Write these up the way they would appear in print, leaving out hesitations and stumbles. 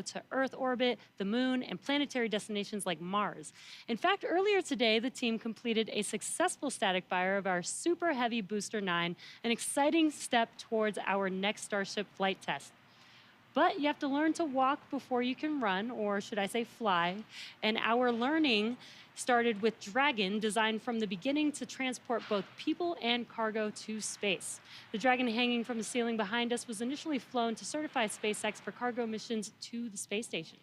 to Earth orbit, the moon, and planetary destinations like Mars. In fact, earlier today, the team completed a successful static fire of our Super Heavy Booster 9, an exciting step towards our next Starship flight test. But you have to learn to walk before you can run, or should I say fly. And our learning started with Dragon, designed from the beginning to transport both people and cargo to space. The Dragon hanging from the ceiling behind us was initially flown to certify SpaceX for cargo missions to the space station.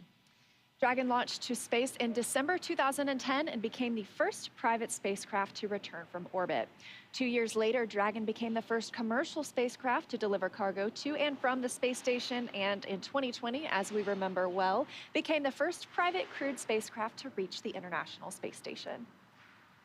Dragon launched to space in December 2010 and became the first private spacecraft to return from orbit. 2 years later, Dragon became the first commercial spacecraft to deliver cargo to and from the space station, and in 2020, as we remember well, became the first private crewed spacecraft to reach the International Space Station.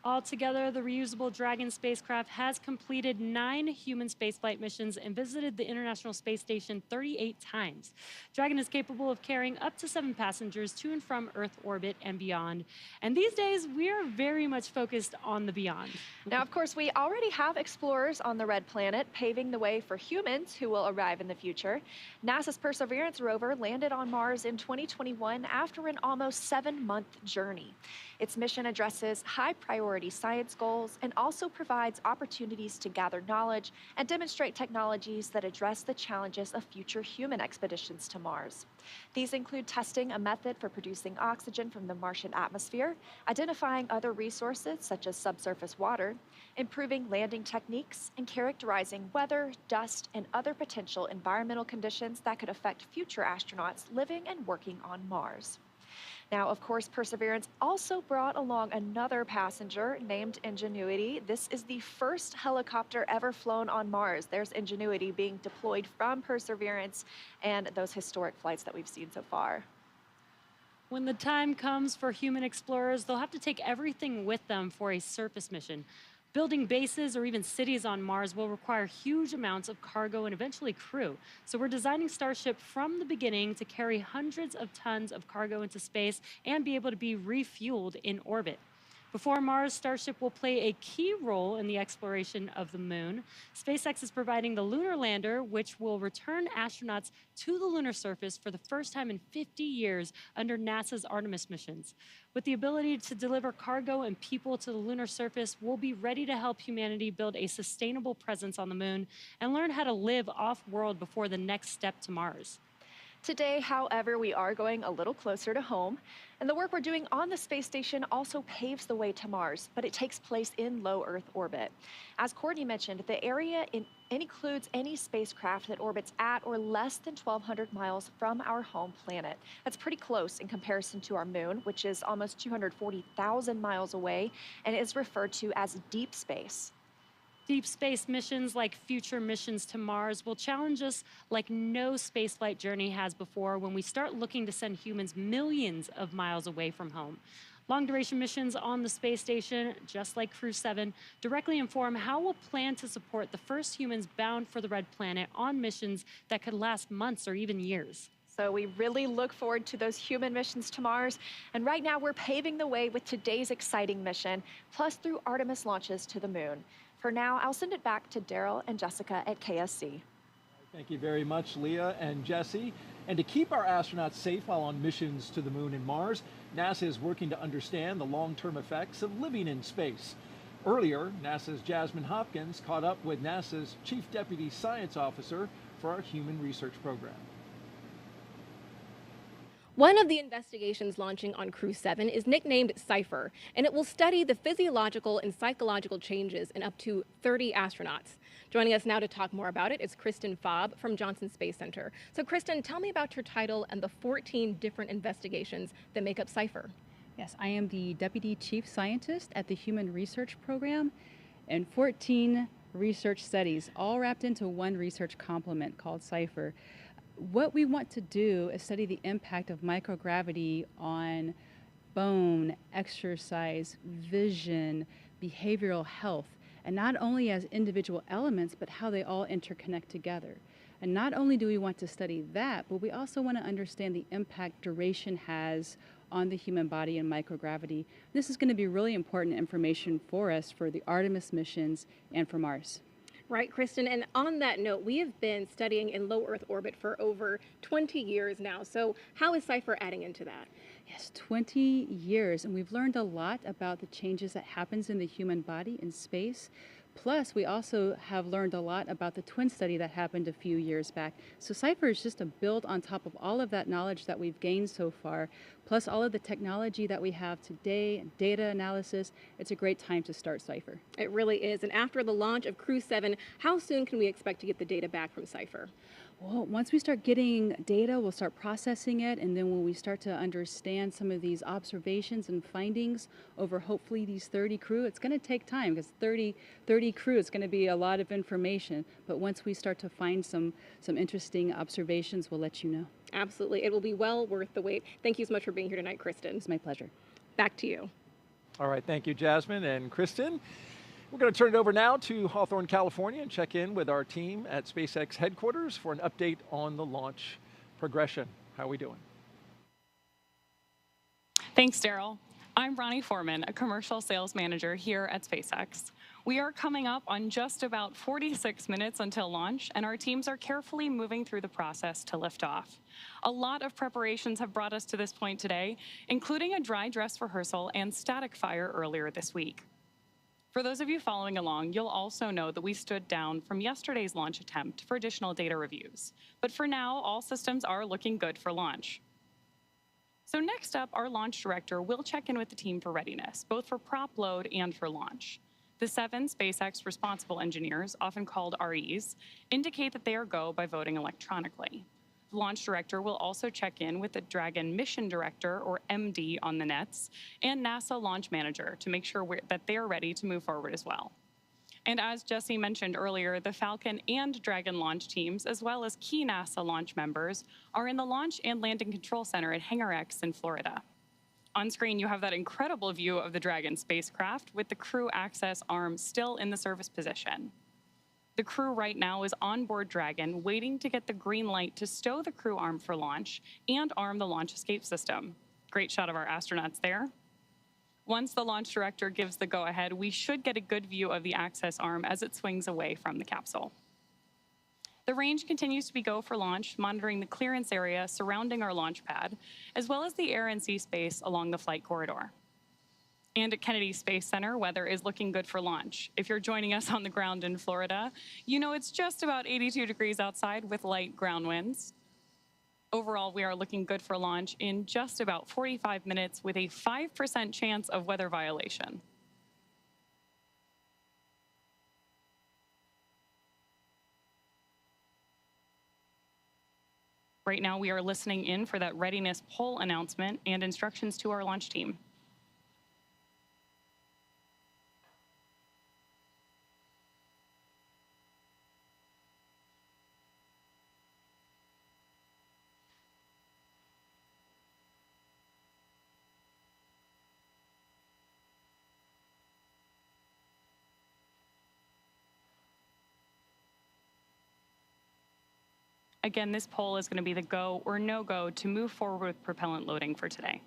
Altogether, the reusable Dragon spacecraft has completed 9 human spaceflight missions and visited the International Space Station 38 times. Dragon is capable of carrying up to 7 passengers to and from Earth orbit and beyond. And these days, we are very much focused on the beyond. Now, of course, we already have explorers on the Red Planet, paving the way for humans who will arrive in the future. NASA's Perseverance rover landed on Mars in 2021 after an almost 7-month journey. Its mission addresses high-priority science goals and also provides opportunities to gather knowledge and demonstrate technologies that address the challenges of future human expeditions to Mars. These include testing a method for producing oxygen from the Martian atmosphere, identifying other resources such as subsurface water, improving landing techniques, and characterizing weather, dust, and other potential environmental conditions that could affect future astronauts living and working on Mars. Now, of course, Perseverance also brought along another passenger named Ingenuity. This is the first helicopter ever flown on Mars. There's Ingenuity being deployed from Perseverance and those historic flights that we've seen so far. When the time comes for human explorers, they'll have to take everything with them for a surface mission. Building bases or even cities on Mars will require huge amounts of cargo and eventually crew. So we're designing Starship from the beginning to carry hundreds of tons of cargo into space and be able to be refueled in orbit. Before Mars, Starship will play a key role in the exploration of the moon. SpaceX is providing the lunar lander, which will return astronauts to the lunar surface for the first time in 50 years under NASA's Artemis missions. With the ability to deliver cargo and people to the lunar surface, we'll be ready to help humanity build a sustainable presence on the moon and learn how to live off-world before the next step to Mars. Today, however, we are going a little closer to home, and the work we're doing on the space station also paves the way to Mars, but it takes place in low Earth orbit. As Courtney mentioned, the area includes any spacecraft that orbits at or less than 1,200 miles from our home planet. That's pretty close in comparison to our moon, which is almost 240,000 miles away and is referred to as deep space. Deep space missions like future missions to Mars will challenge us like no spaceflight journey has before when we start looking to send humans millions of miles away from home. Long-duration missions on the space station, just like Crew-7, directly inform how we'll plan to support the first humans bound for the Red Planet on missions that could last months or even years. So we really look forward to those human missions to Mars. And right now we're paving the way with today's exciting mission, plus through Artemis launches to the moon. For now, I'll send it back to Daryl and Jessica at KSC. Thank you very much, Leah and Jesse. And to keep our astronauts safe while on missions to the moon and Mars, NASA is working to understand the long-term effects of living in space. Earlier, NASA's Jasmine Hopkins caught up with NASA's Chief Deputy Science Officer for our Human Research Program. One of the investigations launching on Crew-7 is nicknamed CIPHER, and it will study the physiological and psychological changes in up to 30 astronauts. Joining us now to talk more about it is Kristen Faub from Johnson Space Center. So Kristen, tell me about your title and the 14 different investigations that make up CIPHER. Yes, I am the Deputy Chief Scientist at the Human Research Program, and 14 research studies, all wrapped into one research complement called CIPHER. What we want to do is study the impact of microgravity on bone, exercise, vision, behavioral health, and not only as individual elements, but how they all interconnect together. And not only do we want to study that, but we also want to understand the impact duration has on the human body and microgravity. This is going to be really important information for us for the Artemis missions and for Mars. Right, Kristen. And on that note, we have been studying in low Earth orbit for over 20 years now. So how is Cypher adding into that? Yes, 20 years, and we've learned a lot about the changes that happens in the human body in space. Plus, we also have learned a lot about the twin study that happened a few years back. So Cypher is just a build on top of all of that knowledge that we've gained so far, plus all of the technology that we have today, and data analysis. It's a great time to start Cypher. It really is. And after the launch of Crew-7, how soon can we expect to get the data back from Cypher? Well, once we start getting data, we'll start processing it, and then when we start to understand some of these observations and findings over hopefully these 30 crew, it's going to take time because 30 crew is going to be a lot of information. But once we start to find some interesting observations, we'll let you know. Absolutely. It will be well worth the wait. Thank you so much for being here tonight, Kristen. It's my pleasure. Back to you. All right, thank you, Jasmine and Kristen. We're going to turn it over now to Hawthorne, California, and check in with our team at SpaceX headquarters for an update on the launch progression. How are we doing? Thanks, Daryl. I'm Ronnie Foreman, a commercial sales manager here at SpaceX. We are coming up on just about 46 minutes until launch, and our teams are carefully moving through the process to lift off. A lot of preparations have brought us to this point today, including a dry dress rehearsal and static fire earlier this week. For those of you following along, you'll also know that we stood down from yesterday's launch attempt for additional data reviews. But for now, all systems are looking good for launch. So next up, our launch director will check in with the team for readiness, both for prop load and for launch. The 7 SpaceX responsible engineers, often called REs, indicate that they are go by voting electronically. The launch director will also check in with the Dragon mission director, or MD, on the nets, and NASA launch manager to make sure that they are ready to move forward as well. And as Jesse mentioned earlier, the Falcon and Dragon launch teams, as well as key NASA launch members, are in the Launch and Landing Control Center at Hangar X in Florida. On screen, you have that incredible view of the Dragon spacecraft with the crew access arm still in the service position. The crew right now is on board Dragon, waiting to get the green light to stow the crew arm for launch and arm the launch escape system. Great shot of our astronauts there. Once the launch director gives the go-ahead, we should get a good view of the access arm as it swings away from the capsule. The range continues to be go for launch, monitoring the clearance area surrounding our launch pad, as well as the air and sea space along the flight corridor. And at Kennedy Space Center, weather is looking good for launch. If you're joining us on the ground in Florida, you know it's just about 82 degrees outside with light ground winds. Overall, we are looking good for launch in just about 45 minutes with a 5% chance of weather violation. Right now, we are listening in for that readiness poll announcement and instructions to our launch team. Again, this poll is going to be the go or no go to move forward with propellant loading for today.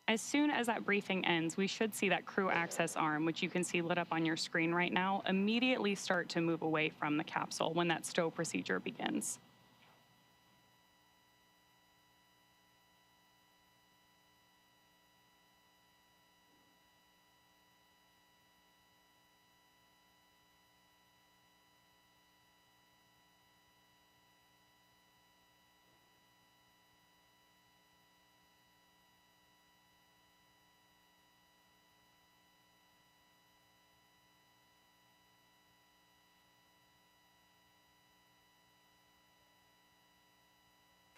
As soon as that briefing ends, we should see that crew access arm, which you can see lit up on your screen right now, immediately start to move away from the capsule when that stow procedure begins.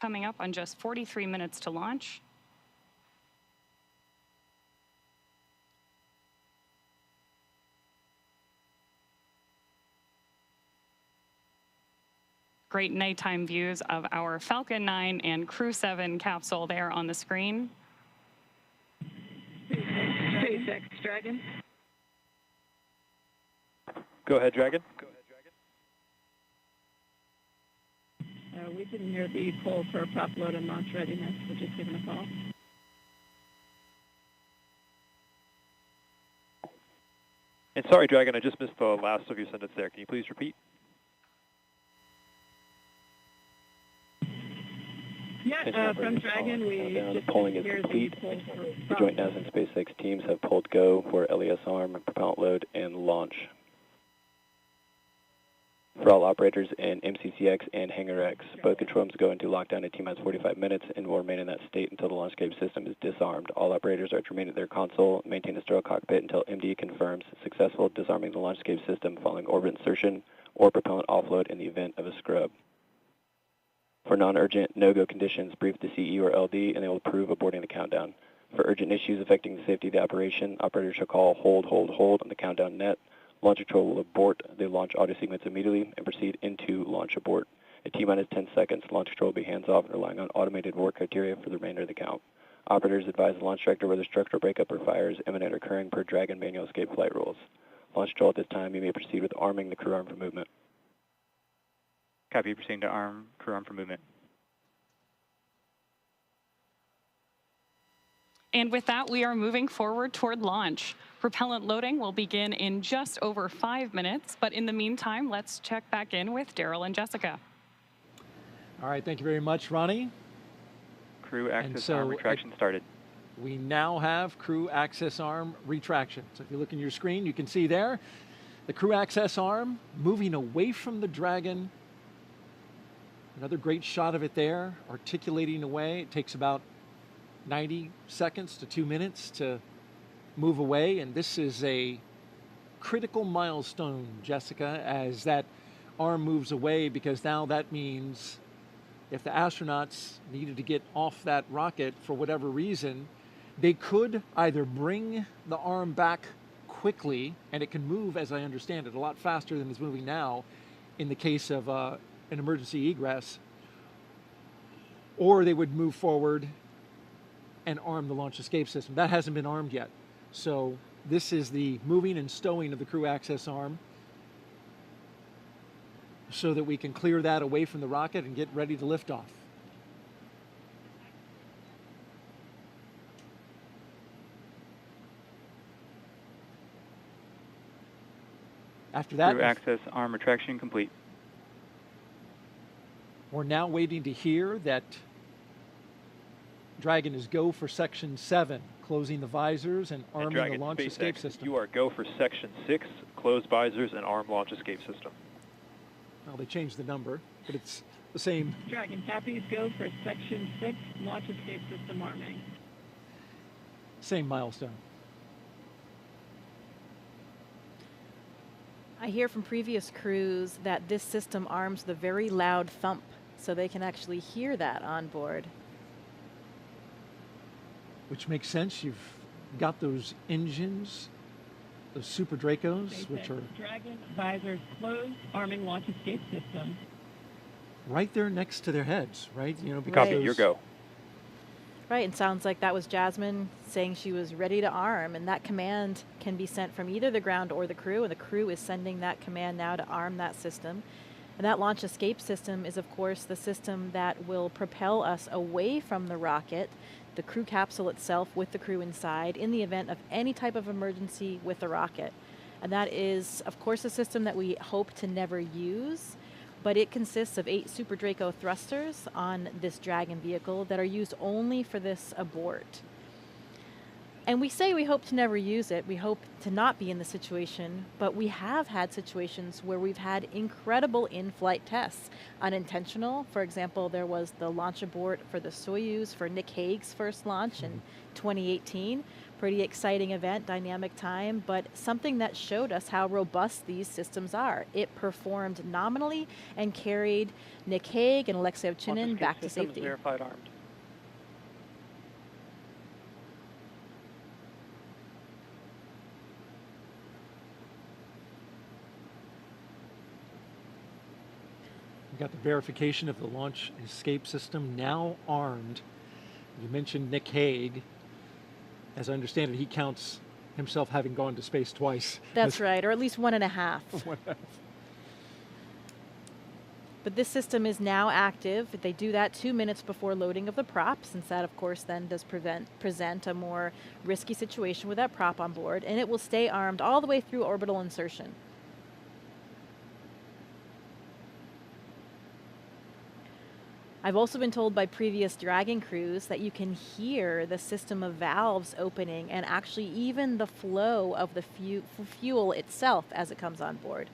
Coming up on just 43 minutes to launch. Great nighttime views of our Falcon 9 and Crew-7 capsule there on the screen. SpaceX Dragon. Go ahead, Dragon. We didn't hear the poll for prop load and launch readiness. We're just giving a call. And sorry, Dragon, I just missed the last of your sentence there. Can you please repeat? Yeah, from Dragon, we just polling is hear complete. the poll for The prop joint NASA and SpaceX teams have polled go for LES arm, propellant load, and launch. For all operators in MCCX and Hangar X, both control rooms go into lockdown at T-minus 45 minutes and will remain in that state until the launchscape system is disarmed. All operators are to remain at their console, maintain a sterile cockpit until MD confirms successful disarming the launchscape system following orbit insertion or propellant offload in the event of a scrub. For non-urgent no-go conditions, brief the CE or LD and they will approve aborting the countdown. For urgent issues affecting the safety of the operation, operators shall call hold on the countdown net. Launch control will abort the launch audio sequence immediately and proceed into launch abort. At T-minus 10 seconds, launch control will be hands-off and relying on automated abort criteria for the remainder of the count. Operators advise the launch director whether structural breakup or fire is imminent or occurring per Dragon manual escape flight rules. Launch control at this time, you may proceed with arming the crew arm for movement. Copy, proceeding to arm crew arm for movement. And with that, we are moving forward toward launch. Propellant loading will begin in just over 5 minutes, but in the meantime, let's check back in with Daryl and Jessica. All right, thank you very much, Ronnie. Crew access arm retraction started. We now have crew access arm retraction. So if you look in your screen, you can see there the crew access arm moving away from the Dragon. Another great shot of it there, articulating away. It takes about 90 seconds to 2 minutes to move away, and this is a critical milestone, Jessica, as that arm moves away, because now that means if the astronauts needed to get off that rocket for whatever reason, they could either bring the arm back quickly, and it can move, as I understand it, a lot faster than it's moving now in the case of an emergency egress, or they would move forward and arm the launch escape system. That hasn't been armed yet. So this is the moving and stowing of the crew access arm so that we can clear that away from the rocket and get ready to lift off. After that, Crew access arm retraction complete. We're now waiting to hear that Dragon is go for section 7, closing the visors and arming Dragon, the launch SpaceX, escape system. You are go for section 6, close visors and arm launch escape system. Well, they changed the number, but it's the same. Dragon, copies go for section 6, launch escape system arming. Same milestone. I hear from previous crews that this system arms the very loud thump, so they can actually hear that on board. Which makes sense. You've got those engines, those Super Dracos, which are Dragon visors closed, arming launch escape system. right there next to their heads, right? You know, Copy, those- your go. Right, and sounds like that was Jasmine saying she was ready to arm, and that command can be sent from either the ground or the crew, and the crew is sending that command now to arm that system. And that launch escape system is, of course, the system that will propel us away from the rocket, the crew capsule itself with the crew inside, in the event of any type of emergency with the rocket. And that is, of course, a system that we hope to never use, but it consists of 8 Super Draco thrusters on this Dragon vehicle that are used only for this abort. And we say we hope to never use it, we hope to not be in the situation, but we have had situations where we've had incredible in-flight tests. Unintentional, for example, there was the launch abort for the Soyuz for Nick Hague's first launch in 2018. Pretty exciting event, dynamic time, but something that showed us how robust these systems are. It performed nominally and carried Nick Hague and Alexei Ovchinin back to safety. Verified armed. We've got the verification of the launch escape system now armed. You mentioned Nick Hague. As I understand it, he counts himself having gone to space twice. That's right, or at least 1.5. But this system is now active. They do that 2 minutes before loading of the prop, since that, of course, then does present a more risky situation with that prop on board, and it will stay armed all the way through orbital insertion. I've also been told by previous Dragon crews that you can hear the system of valves opening and actually even the flow of the fuel itself as it comes on board.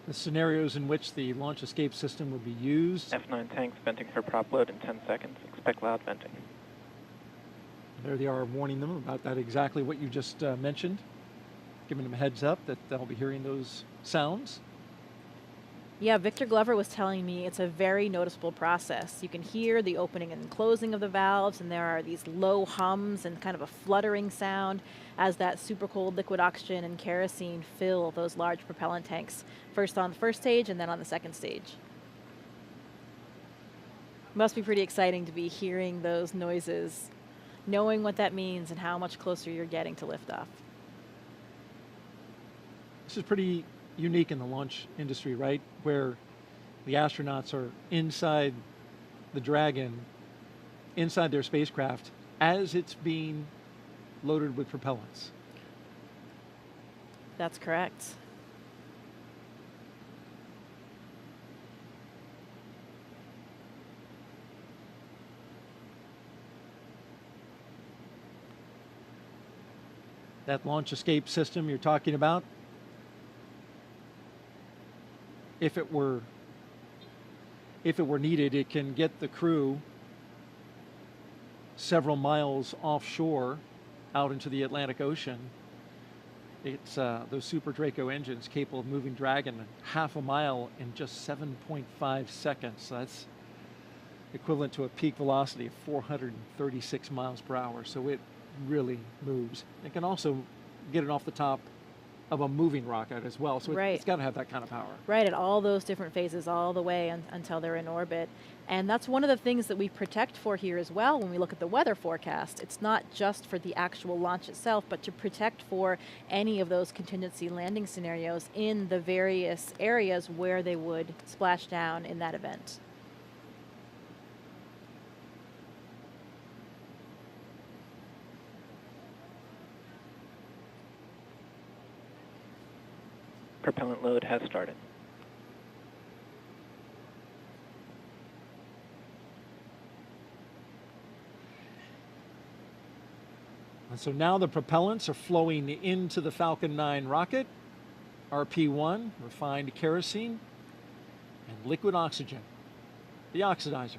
The scenarios in which the launch escape system would be used. F9 tanks venting for prop load in 10 seconds. Expect loud venting. There they are warning them about that, exactly what you just mentioned, giving them a heads up that they'll be hearing those sounds. Yeah, Victor Glover was telling me it's a very noticeable process. You can hear the opening and closing of the valves, and there are these low hums and kind of a fluttering sound as that super cold liquid oxygen and kerosene fill those large propellant tanks, first on the first stage and then on the second stage. Must be pretty exciting to be hearing those noises, knowing what that means and how much closer you're getting to liftoff. This is pretty unique in the launch industry, right? Where the astronauts are inside the Dragon, inside their spacecraft, as it's being loaded with propellants. That's correct. That launch escape system you're talking about, if it were needed, it can get the crew several miles offshore out into the Atlantic Ocean. It's those Super Draco engines capable of moving Dragon half a mile in just 7.5 seconds. So that's equivalent to a peak velocity of 436 miles per hour. So it really moves. It can also get it off the top of a moving rocket as well. So right. It's got to have that kind of power. Right, at all those different phases, all the way until they're in orbit. And that's one of the things that we protect for here as well when we look at the weather forecast. It's not just for the actual launch itself, but to protect for any of those contingency landing scenarios in the various areas where they would splash down in that event. Propellant load has started. And so now the propellants are flowing into the Falcon 9 rocket, RP-1, refined kerosene, and liquid oxygen, the oxidizer.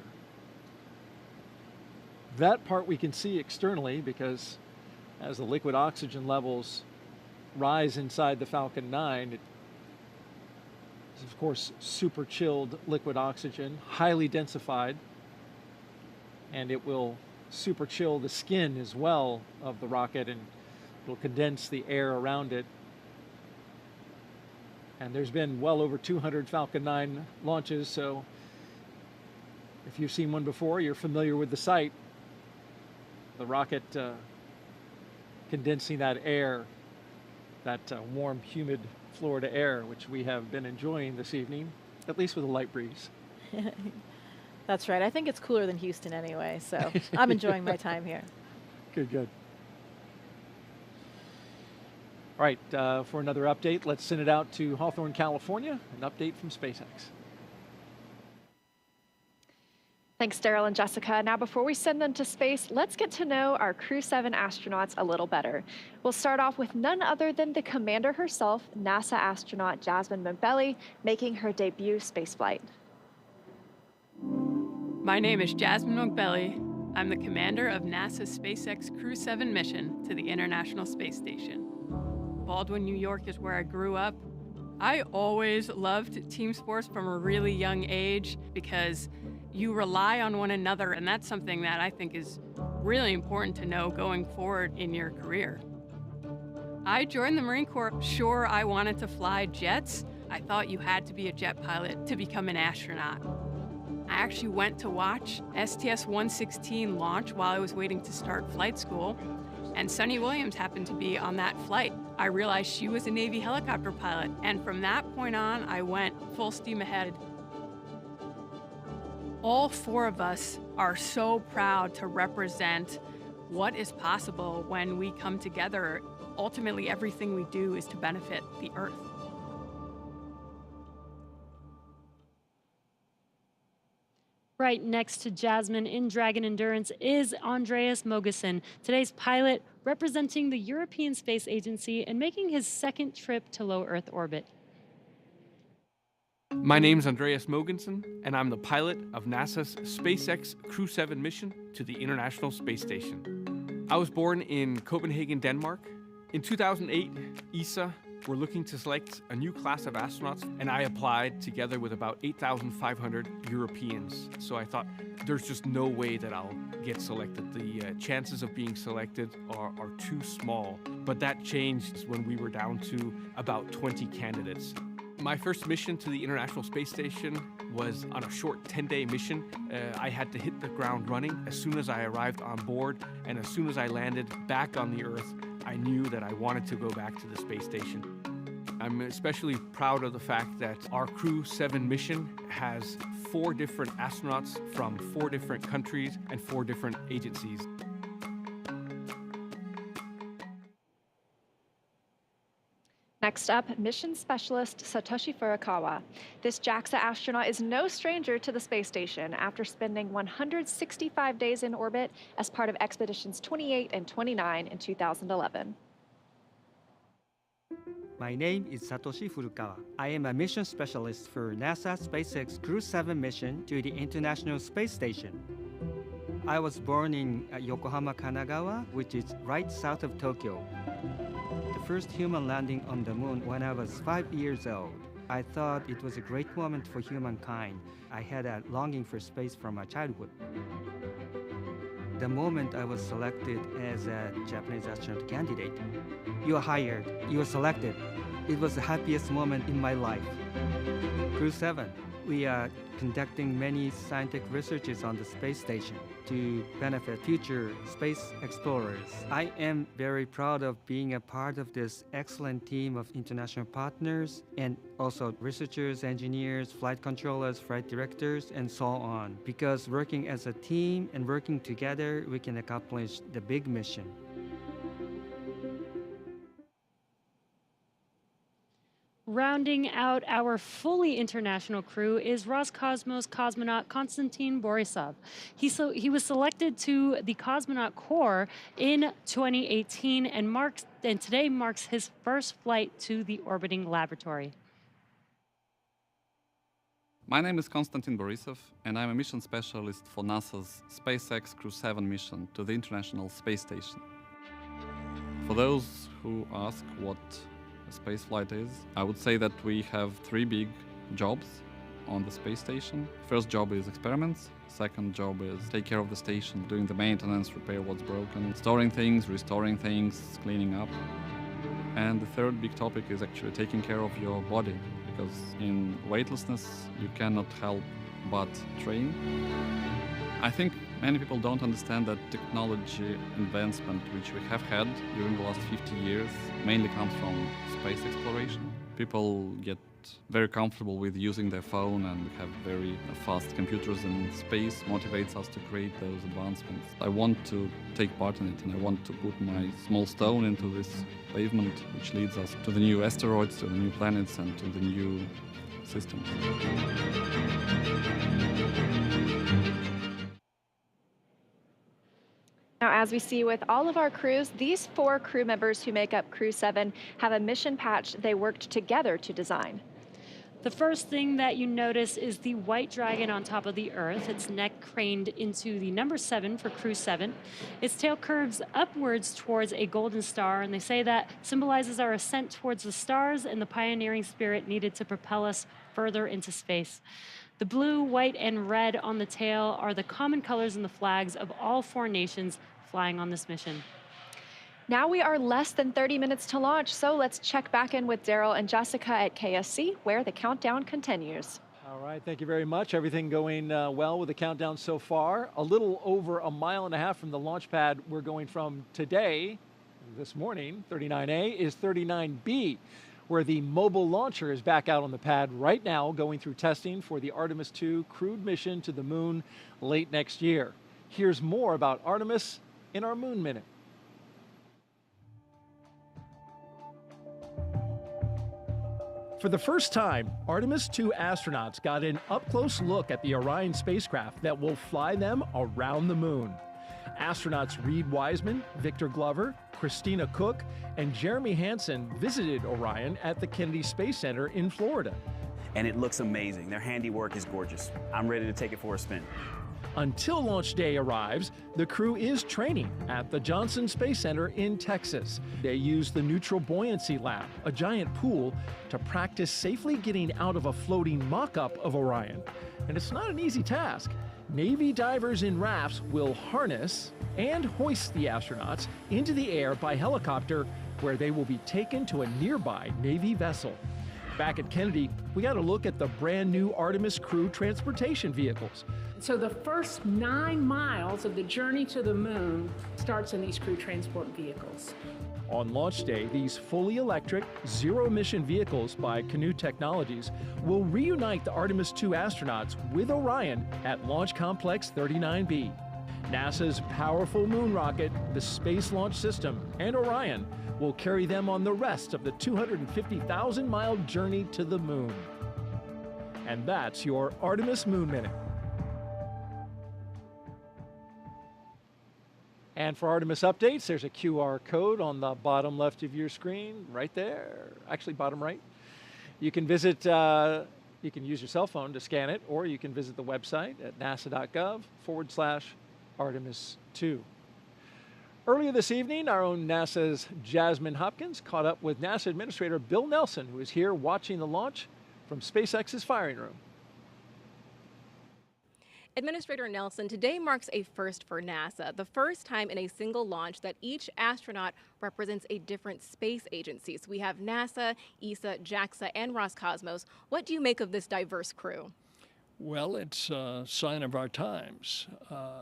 That part we can see externally because as the liquid oxygen levels rise inside the Falcon 9, it is of course super chilled liquid oxygen, highly densified, and it will super chill the skin as well of the rocket, and it'll condense the air around it. And there's been well over 200 Falcon 9 launches, so if you've seen one before, you're familiar with the sight. The rocket condensing that air, that warm, humid Florida air, which we have been enjoying this evening, at least with a light breeze. That's right. I think it's cooler than Houston anyway, so I'm enjoying my time here. Good, good. All right, for another update, let's send it out to Hawthorne, California, an update from SpaceX. Thanks, Daryl and Jessica. Now, before we send them to space, let's get to know our Crew-7 astronauts a little better. We'll start off with none other than the commander herself, NASA astronaut Jasmine Montbelli, making her debut spaceflight. My name is Jasmine Montbelli. I'm the commander of NASA's SpaceX Crew-7 mission to the International Space Station. Baldwin, New York is where I grew up. I always loved team sports from a really young age because you rely on one another, and that's something that I think is really important to know going forward in your career. I joined the Marine Corps. Sure, I wanted to fly jets, I thought you had to be a jet pilot to become an astronaut. I actually went to watch STS-116 launch while I was waiting to start flight school, and Sunny Williams happened to be on that flight. I realized she was a Navy helicopter pilot, and from that point on, I went full steam ahead. All four of us are so proud to represent what is possible when we come together. Ultimately, everything we do is to benefit the Earth. Right next to Jasmine in Dragon Endurance is Andreas Mogensen, today's pilot representing the European Space Agency and making his second trip to low Earth orbit. My name's Andreas Mogensen, and I'm the pilot of NASA's SpaceX Crew-7 mission to the International Space Station. I was born in Copenhagen, Denmark. In 2008, ESA were looking to select a new class of astronauts, and I applied together with about 8,500 Europeans. So I thought, there's just no way that I'll get selected. The chances of being selected are too small. But that changed when we were down to about 20 candidates. My first mission to the International Space Station was on a short 10-day mission. I had to hit the ground running as soon as I arrived on board, and as soon as I landed back on the Earth, I knew that I wanted to go back to the space station. I'm especially proud of the fact that our Crew-7 mission has 4 different astronauts from 4 different countries and 4 different agencies. Next up, mission specialist Satoshi Furukawa. This JAXA astronaut is no stranger to the space station after spending 165 days in orbit as part of expeditions 28 and 29 in 2011. My name is Satoshi Furukawa. I am a mission specialist for NASA SpaceX Crew-7 mission to the International Space Station. I was born in Yokohama, Kanagawa, which is right south of Tokyo. The first human landing on the moon when I was 5 years old. I thought it was a great moment for humankind. I had a longing for space from my childhood. The moment I was selected as a Japanese astronaut candidate, you are hired, you are selected. It was the happiest moment in my life. Crew-7, we are conducting many scientific researches on the space station to benefit future space explorers. I am very proud of being a part of this excellent team of international partners and also researchers, engineers, flight controllers, flight directors, and so on. Because working as a team and working together, we can accomplish the big mission. Rounding out our fully international crew is Roscosmos cosmonaut Konstantin Borisov. He was selected to the Cosmonaut Corps in 2018 and today marks his first flight to the orbiting laboratory. My name is Konstantin Borisov, and I'm a mission specialist for NASA's SpaceX Crew-7 mission to the International Space Station. For those who ask what a spaceflight is, I would say that we have 3 big jobs on the space station. First job is experiments. Second job is take care of the station, doing the maintenance, repair what's broken, storing things, restoring things, cleaning up. And the third big topic is actually taking care of your body, because in weightlessness you cannot help but train. I think many people don't understand that technology advancement which we have had during the last 50 years mainly comes from space exploration. People get very comfortable with using their phone, and we have very fast computers in space motivates us to create those advancements. I want to take part in it, and I want to put my small stone into this pavement which leads us to the new asteroids, to the new planets, and to the new systems. Now, as we see with all of our crews, these 4 crew members who make up Crew-7 have a mission patch they worked together to design. The first thing that you notice is the white dragon on top of the Earth, its neck craned into the number 7 for Crew-7. Its tail curves upwards towards a golden star, and they say that symbolizes our ascent towards the stars and the pioneering spirit needed to propel us further into space. The blue, white, and red on the tail are the common colors in the flags of all 4 nations flying on this mission. Now we are less than 30 minutes to launch, so let's check back in with Daryl and Jessica at KSC, where the countdown continues. All right, thank you very much. Everything going well with the countdown so far. A little over a mile and a half from the launch pad we're going from today, this morning, 39A, is 39B, where the mobile launcher is back out on the pad right now, going through testing for the Artemis II crewed mission to the moon late next year. Here's more about Artemis in our Moon Minute. For the first time, Artemis II astronauts got an up-close look at the Orion spacecraft that will fly them around the moon. Astronauts Reed Wiseman, Victor Glover, Christina Cook, and Jeremy Hansen visited Orion at the Kennedy Space Center in Florida. And it looks amazing. Their handiwork is gorgeous. I'm ready to take it for a spin. Until launch day arrives, the crew is training at the Johnson Space Center in Texas. They use the Neutral Buoyancy Lab, a giant pool, to practice safely getting out of a floating mock-up of Orion. And it's not an easy task. Navy divers in rafts will harness and hoist the astronauts into the air by helicopter, where they will be taken to a nearby Navy vessel. Back at Kennedy, we got a look at the brand new Artemis crew transportation vehicles. So the first 9 miles of the journey to the moon starts in these crew transport vehicles. On launch day, these fully electric, zero-emission vehicles by Canoe Technologies will reunite the Artemis II astronauts with Orion at Launch Complex 39B. NASA's powerful moon rocket, the Space Launch System, and Orion will carry them on the rest of the 250,000-mile journey to the moon. And that's your Artemis Moon Minute. And for Artemis updates, there's a QR code on the bottom left of your screen, right there, actually bottom right. You can visit, you can use your cell phone to scan it, or you can visit the website at nasa.gov/Artemis2. Earlier this evening, our own NASA's Jasmine Hopkins caught up with NASA Administrator Bill Nelson, who is here watching the launch from SpaceX's firing room. Administrator Nelson, today marks a first for NASA, the first time in a single launch that each astronaut represents a different space agency. So we have NASA, ESA, JAXA, and Roscosmos. What do you make of this diverse crew? Well, it's a sign of our times.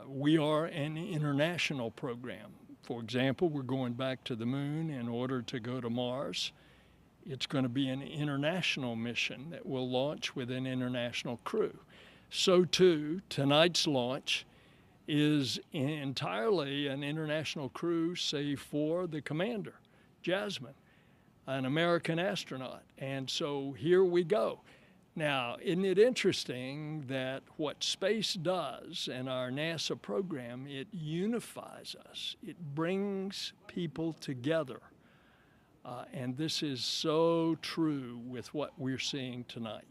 We are an international program. For example, we're going back to the moon in order to go to Mars. It's going to be an international mission that will launch with an international crew. So too, tonight's launch is entirely an international crew, save for the commander, Jasmine, an American astronaut. And so here we go. Now, isn't it interesting that what space does in our NASA program, it unifies us. It brings people together. And this is so true with what we're seeing tonight.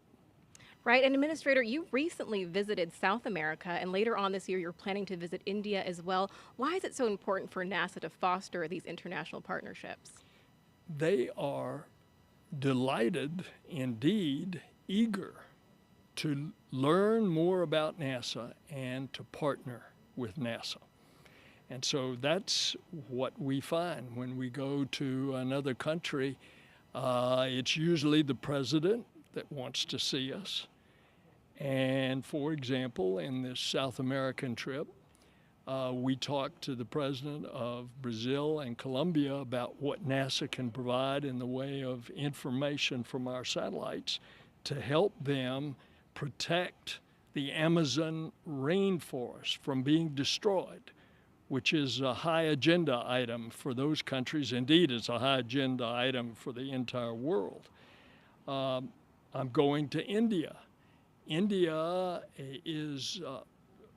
Right, and Administrator, you recently visited South America, and later on this year you're planning to visit India as well. Why is it so important for NASA to foster these international partnerships? They are delighted, indeed, eager to learn more about NASA and to partner with NASA. And so that's what we find when we go to another country. It's usually the president that wants to see us. And for example, in this South American trip, we talked to the president of Brazil and Colombia about what NASA can provide in the way of information from our satellites to help them protect the Amazon rainforest from being destroyed, which is a high agenda item for those countries. Indeed, it's a high agenda item for the entire world. I'm going to India. India is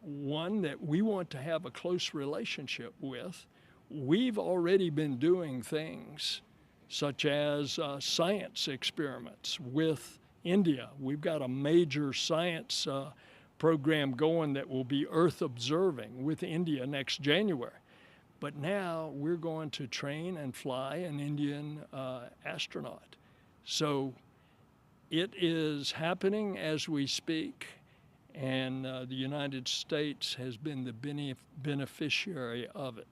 one that we want to have a close relationship with. We've already been doing things such as science experiments with India. We've got a major science program going that will be Earth observing with India next January. But now we're going to train and fly an Indian astronaut. So it is happening as we speak, and the United States has been the beneficiary of it.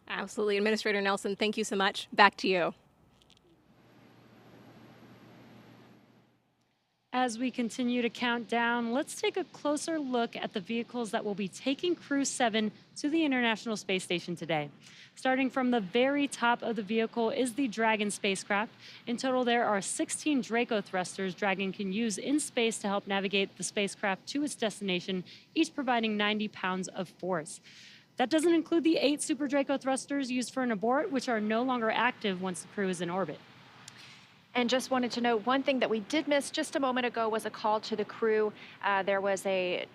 Absolutely. Administrator Nelson, thank you so much. Back to you. As we continue to count down, let's take a closer look at the vehicles that will be taking Crew-7 to the International Space Station today. Starting from the very top of the vehicle is the Dragon spacecraft. In total, there are 16 Draco thrusters Dragon can use in space to help navigate the spacecraft to its destination, each providing 90 pounds of force. That doesn't include the 8 Super Draco thrusters used for an abort, which are no longer active once the crew is in orbit. And just wanted to note, one thing that we did miss just a moment ago was a call to the crew. There was a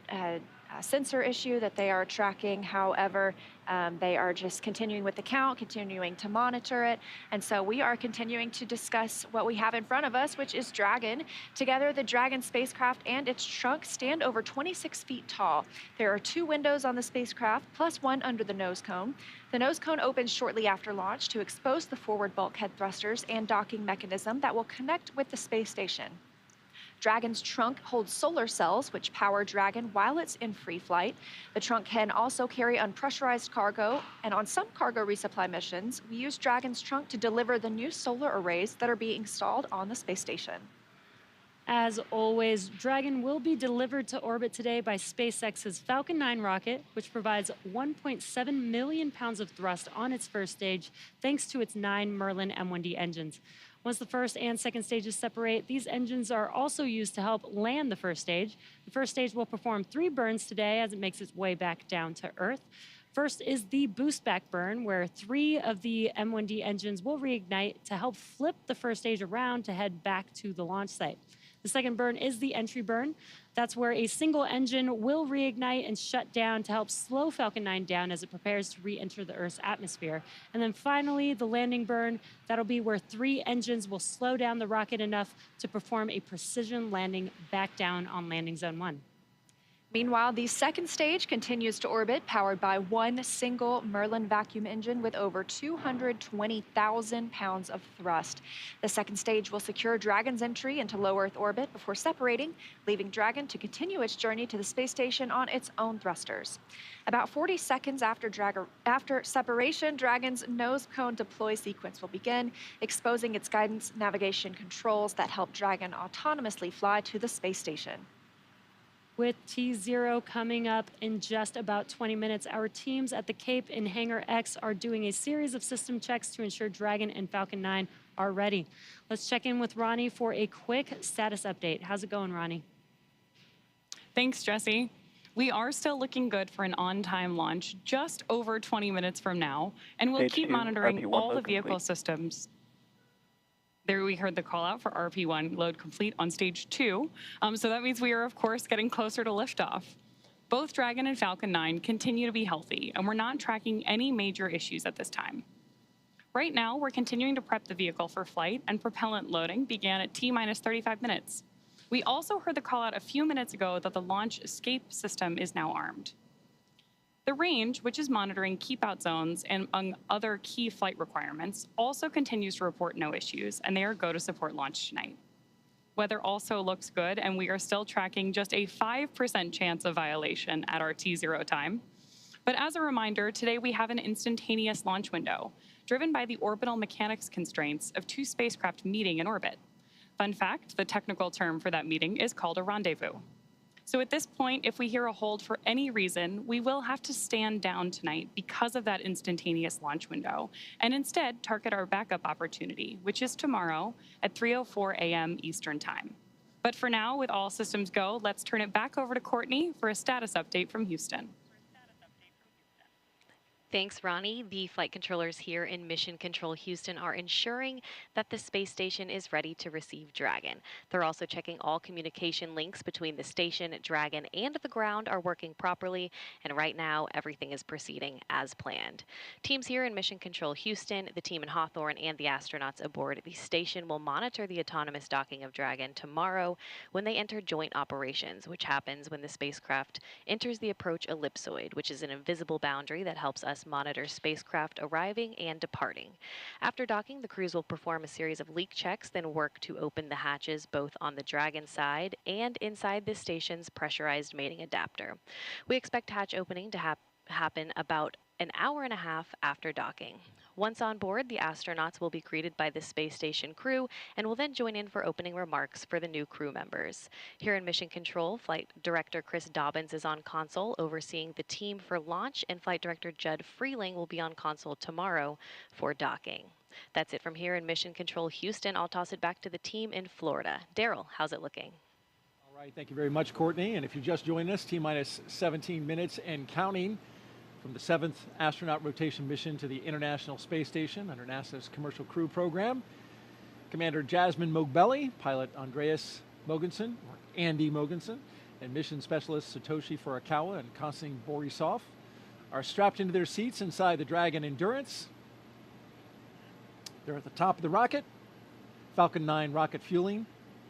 sensor issue that they are tracking. However, they are just continuing with the count, continuing to monitor it. And so we are continuing to discuss what we have in front of us, which is Dragon. Together, the Dragon spacecraft and its trunk stand over 26 feet tall. There are 2 windows on the spacecraft, plus 1 under the nose cone. The nose cone opens shortly after launch to expose the forward bulkhead thrusters and docking mechanism that will connect with the space station. Dragon's trunk holds solar cells, which power Dragon while it's in free flight. The trunk can also carry unpressurized cargo, and on some cargo resupply missions, we use Dragon's trunk to deliver the new solar arrays that are being installed on the space station. As always, Dragon will be delivered to orbit today by SpaceX's Falcon 9 rocket, which provides 1.7 million pounds of thrust on its first stage, thanks to its 9 Merlin M1D engines. Once the first and second stages separate, these engines are also used to help land the first stage. The first stage will perform 3 burns today as it makes its way back down to Earth. First is the boost back burn, where 3 of the M1D engines will reignite to help flip the first stage around to head back to the launch site. The second burn is the entry burn. That's where a single engine will reignite and shut down to help slow Falcon 9 down as it prepares to re-enter the Earth's atmosphere. And then finally, the landing burn. That'll be where 3 engines will slow down the rocket enough to perform a precision landing back down on landing zone 1. Meanwhile, the second stage continues to orbit, powered by 1 single Merlin vacuum engine with over 220,000 pounds of thrust. The second stage will secure Dragon's entry into low Earth orbit before separating, leaving Dragon to continue its journey to the space station on its own thrusters. About 40 seconds after separation, Dragon's nose cone deploy sequence will begin, exposing its guidance navigation controls that help Dragon autonomously fly to the space station. With T0 coming up in just about 20 minutes, our teams at the Cape in Hangar X are doing a series of system checks to ensure Dragon and Falcon 9 are ready. Let's check in with Ronnie for a quick status update. How's it going, Ronnie? Thanks, Jesse. We are still looking good for an on-time launch just over 20 minutes from now, and we'll keep monitoring all the vehicle systems. There we heard the call out for RP1 load complete on stage 2. So that means we are, of course, getting closer to liftoff. Both Dragon and Falcon 9 continue to be healthy, and we're not tracking any major issues at this time. Right now, we're continuing to prep the vehicle for flight, and propellant loading began at T-minus 35 minutes. We also heard the call out a few minutes ago that the launch escape system is now armed. The range, which is monitoring keep-out zones and among other key flight requirements, also continues to report no issues, and they are go to support launch tonight. Weather also looks good, and we are still tracking just a 5% chance of violation at our T0 time. But as a reminder, today we have an instantaneous launch window, driven by the orbital mechanics constraints of 2 spacecraft meeting in orbit. Fun fact, the technical term for that meeting is called a rendezvous. So at this point, if we hear a hold for any reason, we will have to stand down tonight because of that instantaneous launch window, and instead target our backup opportunity, which is tomorrow at 3:04 a.m. Eastern Time. But for now, with all systems go, let's turn it back over to Courtney for a status update from Houston. Thanks, Ronnie. The flight controllers here in Mission Control Houston are ensuring that the space station is ready to receive Dragon. They're also checking all communication links between the station, Dragon, and the ground are working properly, and right now everything is proceeding as planned. Teams here in Mission Control Houston, the team in Hawthorne, and the astronauts aboard the station will monitor the autonomous docking of Dragon tomorrow when they enter joint operations, which happens when the spacecraft enters the approach ellipsoid, which is an invisible boundary that helps us monitor spacecraft arriving and departing. After docking, the crews will perform a series of leak checks, then work to open the hatches both on the Dragon side and inside the station's pressurized mating adapter. We expect hatch opening to happen about an hour and a half after docking. Once on board, the astronauts will be greeted by the space station crew and will then join in for opening remarks for the new crew members. Here in Mission Control, Flight Director Chris Dobbins is on console overseeing the team for launch, and Flight Director Judd Freeling will be on console tomorrow for docking. That's it from here in Mission Control Houston. I'll toss it back to the team in Florida. Daryl, how's it looking? All right, thank you very much, Courtney. And if you just joined us, T-minus 17 minutes and counting from the 7th astronaut rotation mission to the International Space Station under NASA's Commercial Crew program. Commander Jasmine Mogbelli, pilot Andreas Mogensen, or Andy Mogensen, and mission specialist Satoshi Furukawa and Konstantin Borisov are strapped into their seats inside the Dragon Endurance. They're at the top of the rocket. Falcon 9 rocket fueling.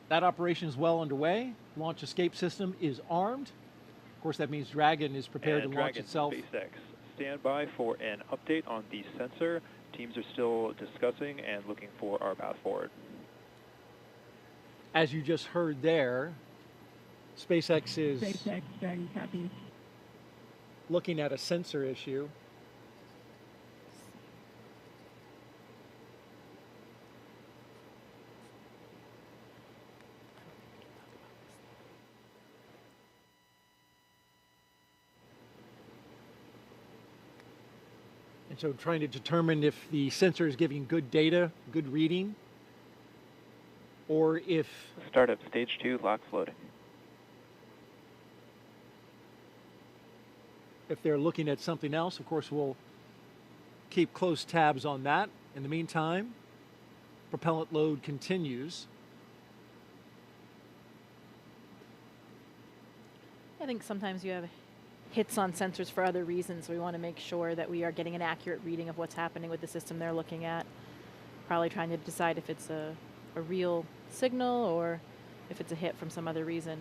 That operation is well underway. Launch escape system is armed. Of course, that means Dragon is prepared to launch itself. SpaceX, stand by for an update on the sensor. Teams are still discussing and looking for our path forward. As you just heard there, SpaceX is Dragon copy. looking at a sensor issue. And so trying to determine if the sensor is giving good data, good reading, or if... Startup stage 2, locks loading. If they're looking at something else, of course, we'll keep close tabs on that. In the meantime, propellant load continues. I think sometimes you have hits on sensors for other reasons. We want to make sure that we are getting an accurate reading of what's happening with the system they're looking at. Probably trying to decide if it's a real signal or if it's a hit from some other reason.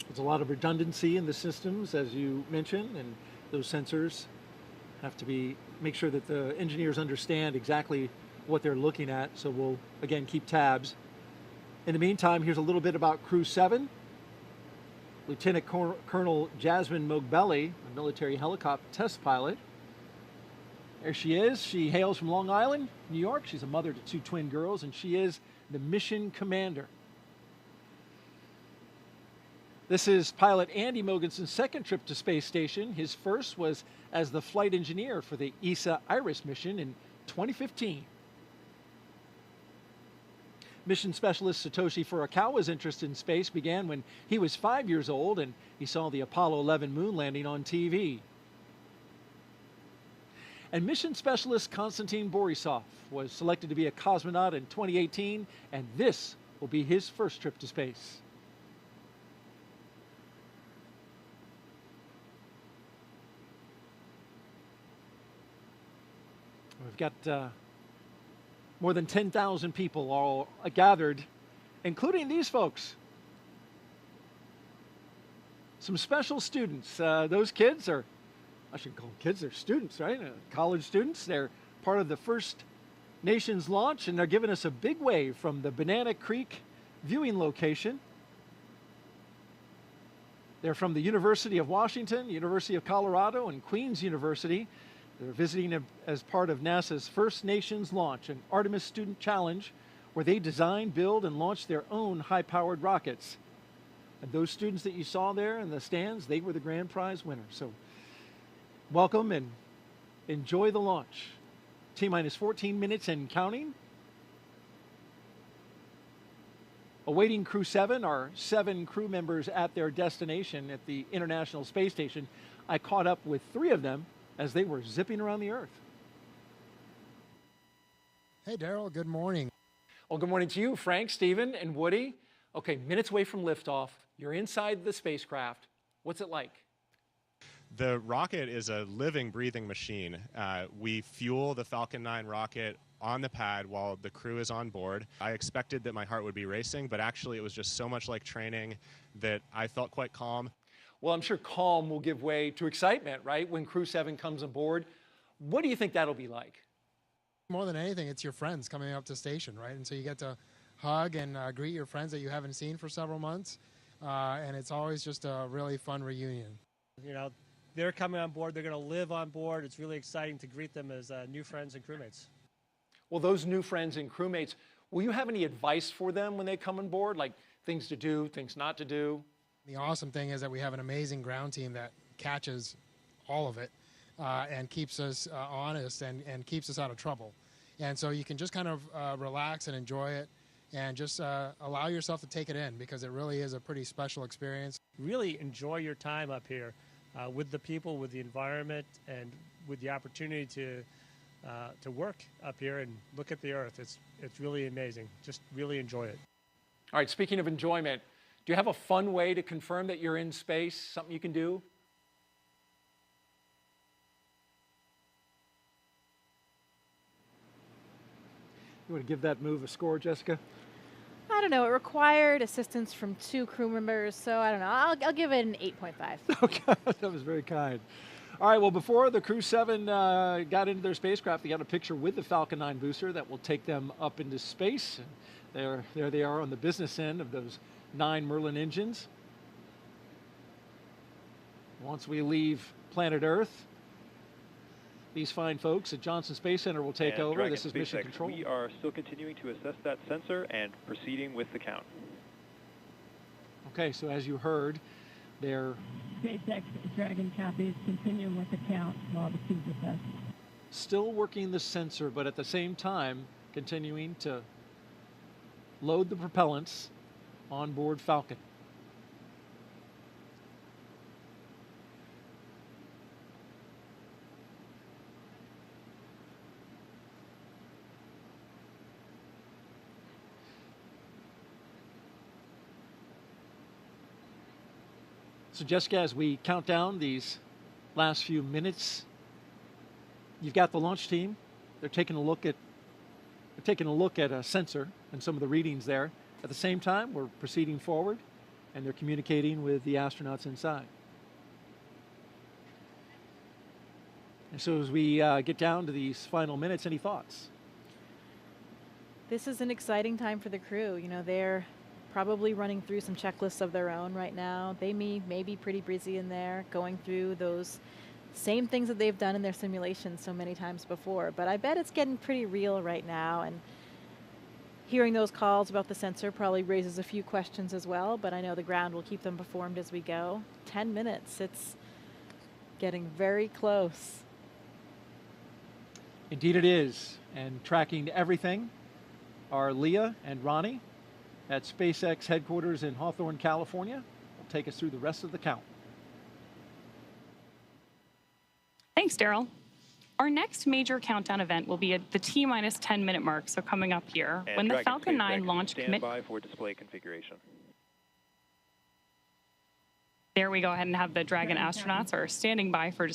There's a lot of redundancy in the systems, as you mentioned, and those sensors have to make sure that the engineers understand exactly what they're looking at. So we'll, again, keep tabs. In the meantime, here's a little bit about Crew-7. Lieutenant Colonel Jasmine Mogbelli, a military helicopter test pilot. There she is. She hails from Long Island, New York. She's a mother to 2 twin girls, and she is the mission commander. This is pilot Andy Mogensen's second trip to space station. His first was as the flight engineer for the ESA IRIS mission in 2015. Mission specialist Satoshi Furukawa's interest in space began when he was 5 years old and he saw the Apollo 11 moon landing on TV. And mission specialist Konstantin Borisov was selected to be a cosmonaut in 2018, and this will be his first trip to space. We've got more than 10,000 people all gathered, including these folks. Some special students. Those kids are, I shouldn't call them kids, they're students, right? College students. They're part of the First Nations launch, and they're giving us a big wave from the Banana Creek viewing location. They're from the University of Washington, University of Colorado, and Queen's University. They're visiting as part of NASA's First Nations launch, an Artemis Student Challenge, where they design, build, and launch their own high-powered rockets. And those students that you saw there in the stands, they were the grand prize winners. So welcome and enjoy the launch. T-minus 14 minutes and counting. Awaiting Crew-7 are 7 crew members at their destination at the International Space Station. I caught up with 3 of them as they were zipping around the Earth. Hey, Daryl, good morning. Well, good morning to you, Frank, Stephen, and Woody. Okay, minutes away from liftoff. You're inside the spacecraft. What's it like? The rocket is a living, breathing machine. We fuel the Falcon 9 rocket on the pad while the crew is on board. I expected that my heart would be racing, but actually it was just so much like training that I felt quite calm. Well, I'm sure calm will give way to excitement, right, when Crew-7 comes aboard. What do you think that'll be like? More than anything, it's your friends coming up to station, right? And so you get to hug and greet your friends that you haven't seen for several months. And it's always just a really fun reunion. You know, they're coming on board. They're going to live on board. It's really exciting to greet them as new friends and crewmates. Well, those new friends and crewmates, will you have any advice for them when they come on board, like things to do, things not to do? The awesome thing is that we have an amazing ground team that catches all of it and keeps us honest and keeps us out of trouble. And so you can just kind of relax and enjoy it and just allow yourself to take it in, because it really is a pretty special experience. Really enjoy your time up here with the people, with the environment, and with the opportunity to work up here and look at the Earth. It's really amazing. Just really enjoy it. All right, speaking of enjoyment, do you have a fun way to confirm that you're in space, something you can do? You want to give that move a score, Jessica? I don't know. It required assistance from 2 crew members, so I don't know. I'll give it an 8.5. Okay, that was very kind. All right, well, before the Crew-7 got into their spacecraft, they got a picture with the Falcon 9 booster that will take them up into space. There they are on the business end of those 9 Merlin engines. Once we leave planet Earth, these fine folks at Johnson Space Center will take over. Dragon This is Mission SpaceX, Control. We are still continuing to assess that sensor and proceeding with the count. Okay, so as you heard, they're SpaceX Dragon copies, continuing with the count while the tubes are tested. still working the sensor, but at the same time continuing to load the propellants on board Falcon. So Jessica, as we count down these last few minutes, you've got the launch team. They're taking a look at a sensor and some of the readings there. At the same time, we're proceeding forward, and they're communicating with the astronauts inside. And so as we get down to these final minutes, any thoughts? This is an exciting time for the crew. You know, they're probably running through some checklists of their own right now. They may be pretty busy in there, going through those same things that they've done in their simulations so many times before. But I bet it's getting pretty real right now, and hearing those calls about the sensor probably raises a few questions as well, but I know the ground will keep them informed as we go. 10 minutes, it's getting very close. Indeed it is. And tracking everything are Leah and Ronnie at SpaceX headquarters in Hawthorne, California. Will take us through the rest of the count. Thanks, Daryl. Our next major countdown event will be at the T-minus 10-minute mark, so coming up here, And when the Dragon Falcon 9 SpaceX, launch stand by for display configuration. There we go ahead and have the Dragon astronauts are standing by for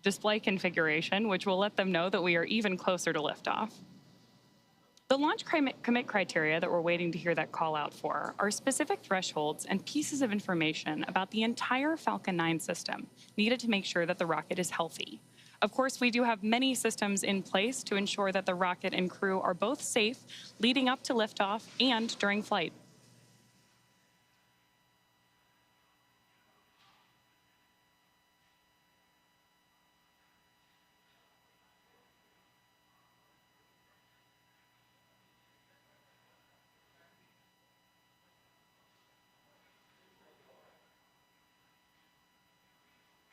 display configuration, which will let them know that we are even closer to liftoff. The launch commit criteria that we're waiting to hear that call out for are specific thresholds and pieces of information about the entire Falcon 9 system needed to make sure that the rocket is healthy. Of course, we do have many systems in place to ensure that the rocket and crew are both safe leading up to liftoff and during flight.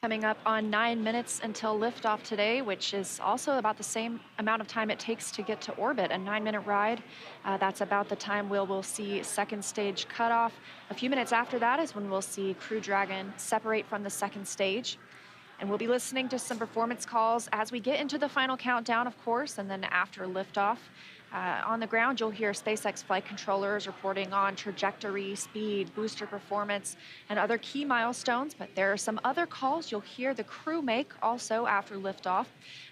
Coming up on 9 minutes until liftoff today, which is also about the same amount of time it takes to get to orbit, a 9-minute ride. That's about the time we'll see second stage cutoff. A few minutes after that is when we'll see Crew Dragon separate from the second stage. And we'll be listening to some performance calls as we get into the final countdown, of course, and then after liftoff. On the ground, you'll hear SpaceX flight controllers reporting on trajectory, speed, booster performance, and other key milestones. But there are some other calls you'll hear the crew make also after liftoff.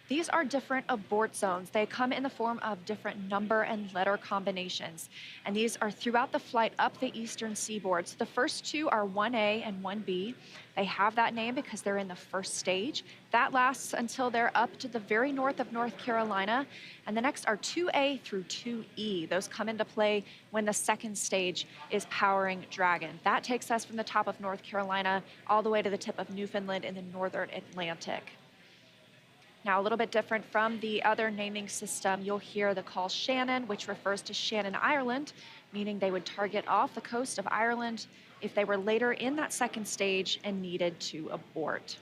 These are different abort zones. They come in the form of different number and letter combinations. And these are throughout the flight up the eastern seaboard. So the first two are 1A and 1B. They have that name because they're in the first stage. That lasts until they're up to the very north of North Carolina. And the next are 2A through 2E. Those come into play when the second stage is powering Dragon. That takes us from the top of North Carolina all the way to the tip of Newfoundland in the northern Atlantic. Now, a little bit different from the other naming system, you'll hear the call Shannon, which refers to Shannon, Ireland, meaning they would target off the coast of Ireland if they were later in that second stage and needed to abort.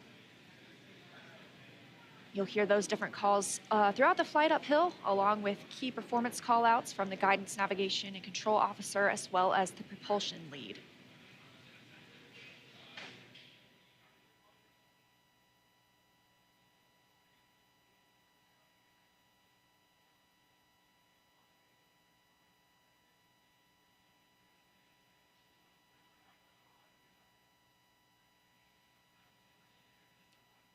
You'll hear those different calls throughout the flight uphill, along with key performance callouts from the guidance, navigation, and control officer, as well as the propulsion lead.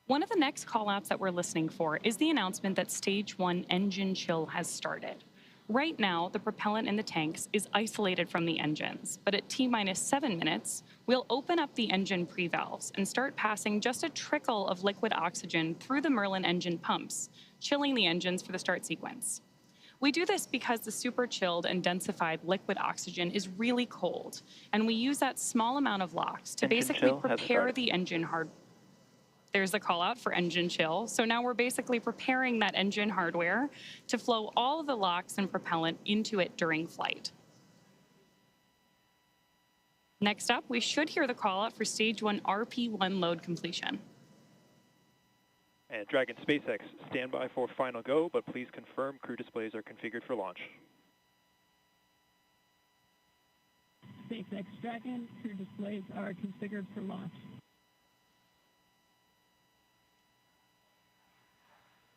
One of the next callouts that we're listening for is the announcement that Stage 1 engine chill has started. Right now, the propellant in the tanks is isolated from the engines, but at T-minus 7 minutes, we'll open up the engine pre-valves and start passing just a trickle of liquid oxygen through the Merlin engine pumps, chilling the engines for the start sequence. We do this because the super chilled and densified liquid oxygen is really cold, and we use that small amount of LOX to basically prepare the engine hardware. There's the call out for engine chill. So now we're basically preparing that engine hardware to flow all of the LOX and propellant into it during flight. Next up, we should hear the call out for Stage 1 RP1 load completion. And Dragon SpaceX, stand by for final go, but please confirm crew displays are configured for launch. SpaceX Dragon, crew displays are configured for launch.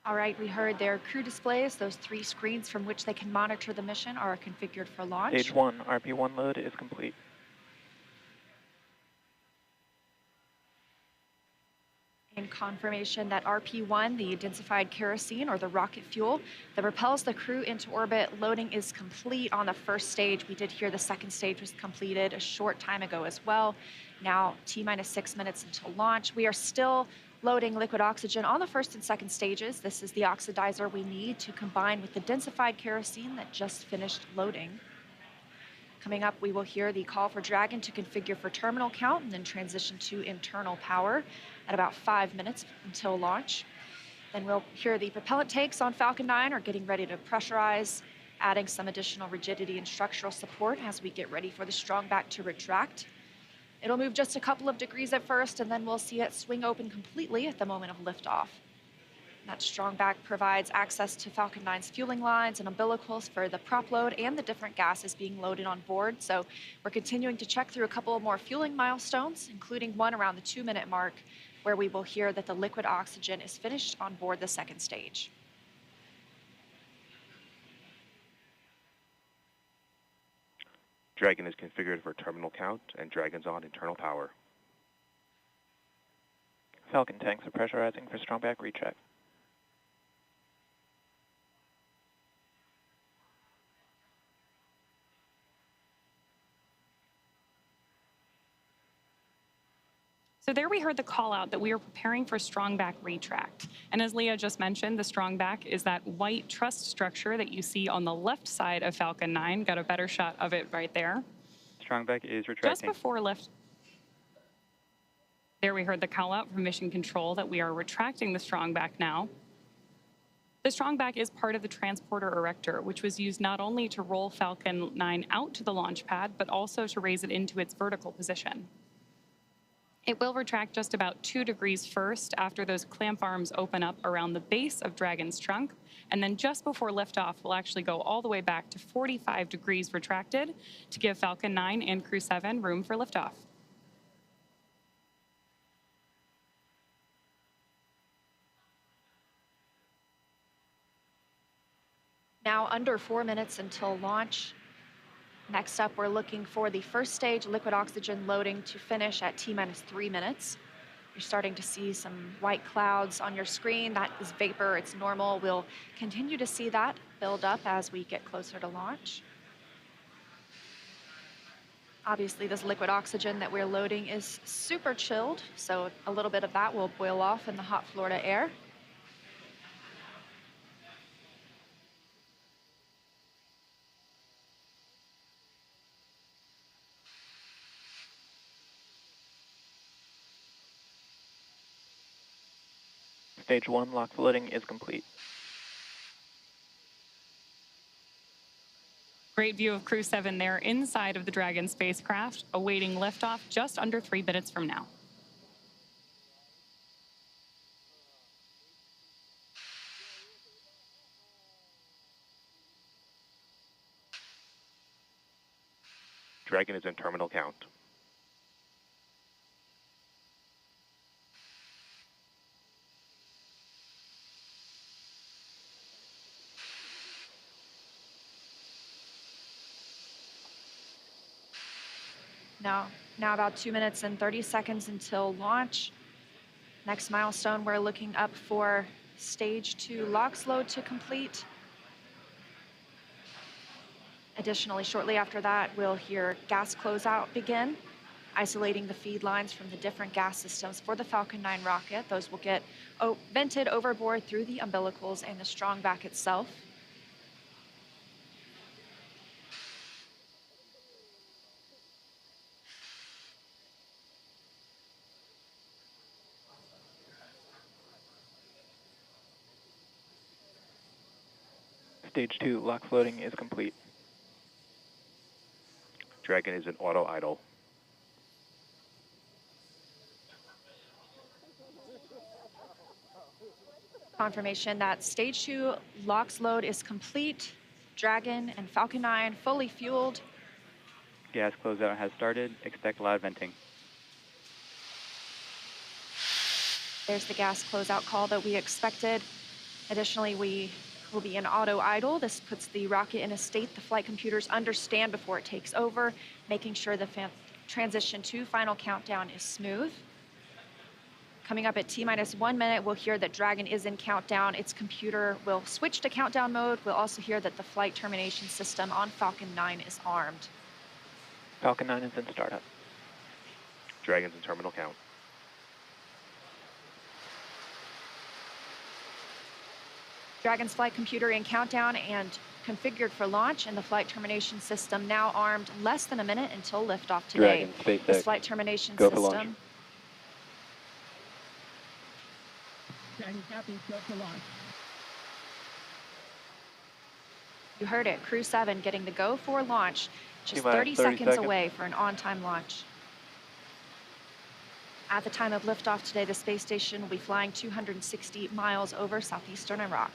All right, we heard their crew displays. Those 3 screens from which they can monitor the mission are configured for launch. Stage 1, RP1 load is complete. In confirmation that RP1, the densified kerosene or the rocket fuel that propels the crew into orbit, loading is complete on the first stage. We did hear the second stage was completed a short time ago as well. Now, T-minus 6 minutes until launch. We are still loading liquid oxygen on the first and second stages. This is the oxidizer we need to combine with the densified kerosene that just finished loading. Coming up, we will hear the call for Dragon to configure for terminal count and then transition to internal power at about 5 minutes until launch. Then we'll hear the propellant tanks on Falcon 9 are getting ready to pressurize, adding some additional rigidity and structural support as we get ready for the strong back to retract. It'll move just a couple of degrees at first, and then we'll see it swing open completely at the moment of liftoff. That strong back provides access to Falcon 9's fueling lines and umbilicals for the prop load and the different gases being loaded on board. So we're continuing to check through a couple of more fueling milestones, including one around the 2-minute mark, where we will hear that the liquid oxygen is finished on board the second stage. Dragon is configured for terminal count, and Dragon's on internal power. Falcon tanks are pressurizing for strong back recheck. So there we heard the call out that we are preparing for strong back retract. And as Leah just mentioned, the strong back is that white truss structure that you see on the left side of Falcon 9. Got a better shot of it right there. Strong back is retracting. Just before lift. There we heard the call out from mission control that we are retracting the strong back now. The strong back is part of the transporter erector, which was used not only to roll Falcon 9 out to the launch pad, but also to raise it into its vertical position. It will retract just about 2 degrees first after those clamp arms open up around the base of Dragon's trunk, and then just before liftoff, we'll actually go all the way back to 45 degrees retracted to give Falcon 9 and Crew-7 room for liftoff. Now under 4 minutes until launch. Next up, we're looking for the first stage liquid oxygen loading to finish at T-minus 3 minutes. You're starting to see some white clouds on your screen. That is vapor, it's normal. We'll continue to see that build up as we get closer to launch. Obviously, this liquid oxygen that we're loading is super chilled, so a little bit of that will boil off in the hot Florida air. Stage 1 LOX loading is complete. Great view of Crew-7 there inside of the Dragon spacecraft, awaiting liftoff just under 3 minutes from now. Dragon is in terminal count. Now about 2 minutes and 30 seconds until launch. Next milestone, we're looking up for stage 2 LOX load to complete. Additionally, shortly after that, we'll hear gas closeout begin, isolating the feed lines from the different gas systems for the Falcon 9 rocket. Those will get vented overboard through the umbilicals and the strong back itself. Stage 2 LOX loading is complete. Dragon is in auto idle. Confirmation that stage 2 LOX load is complete. Dragon and Falcon 9 fully fueled. Gas closeout has started. Expect loud venting. There's the gas closeout call that we expected. Additionally, we will be in auto idle. This puts the rocket in a state the flight computers understand before it takes over, making sure the transition to final countdown is smooth. Coming up at T-minus 1 minute, we'll hear that Dragon is in countdown. Its computer will switch to countdown mode. We'll also hear that the flight termination system on Falcon 9 is armed. Falcon 9 is in startup. Dragon's in terminal count. Dragon's flight computer in countdown and configured for launch, and the flight termination system now armed. Less than a minute until liftoff today. Dragon, SpaceX, this flight termination go for system. launch. Dragon copies, go for launch. You heard it, Crew-7 getting the go for launch, just T-minus 30 30 seconds seconds away for an on-time launch. At the time of liftoff today, the space station will be flying 260 miles over southeastern Iraq.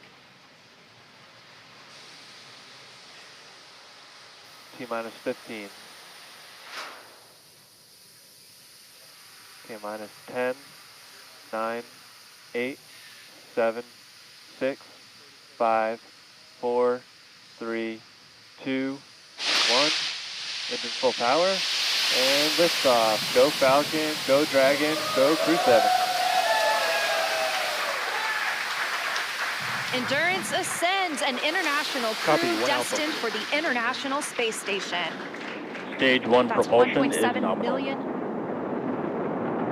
T-minus 15. T-minus 10, 9, 8, 7, 6, 5, 4, 3, 2, 1. Engine full power. And liftoff. Go Falcon, go Dragon, go Crew-7. Endurance ascends, an international Copy, crew 1 Alpha. destined for the International Space Station. Stage 1 That's propulsion is 1.7 nominal. million.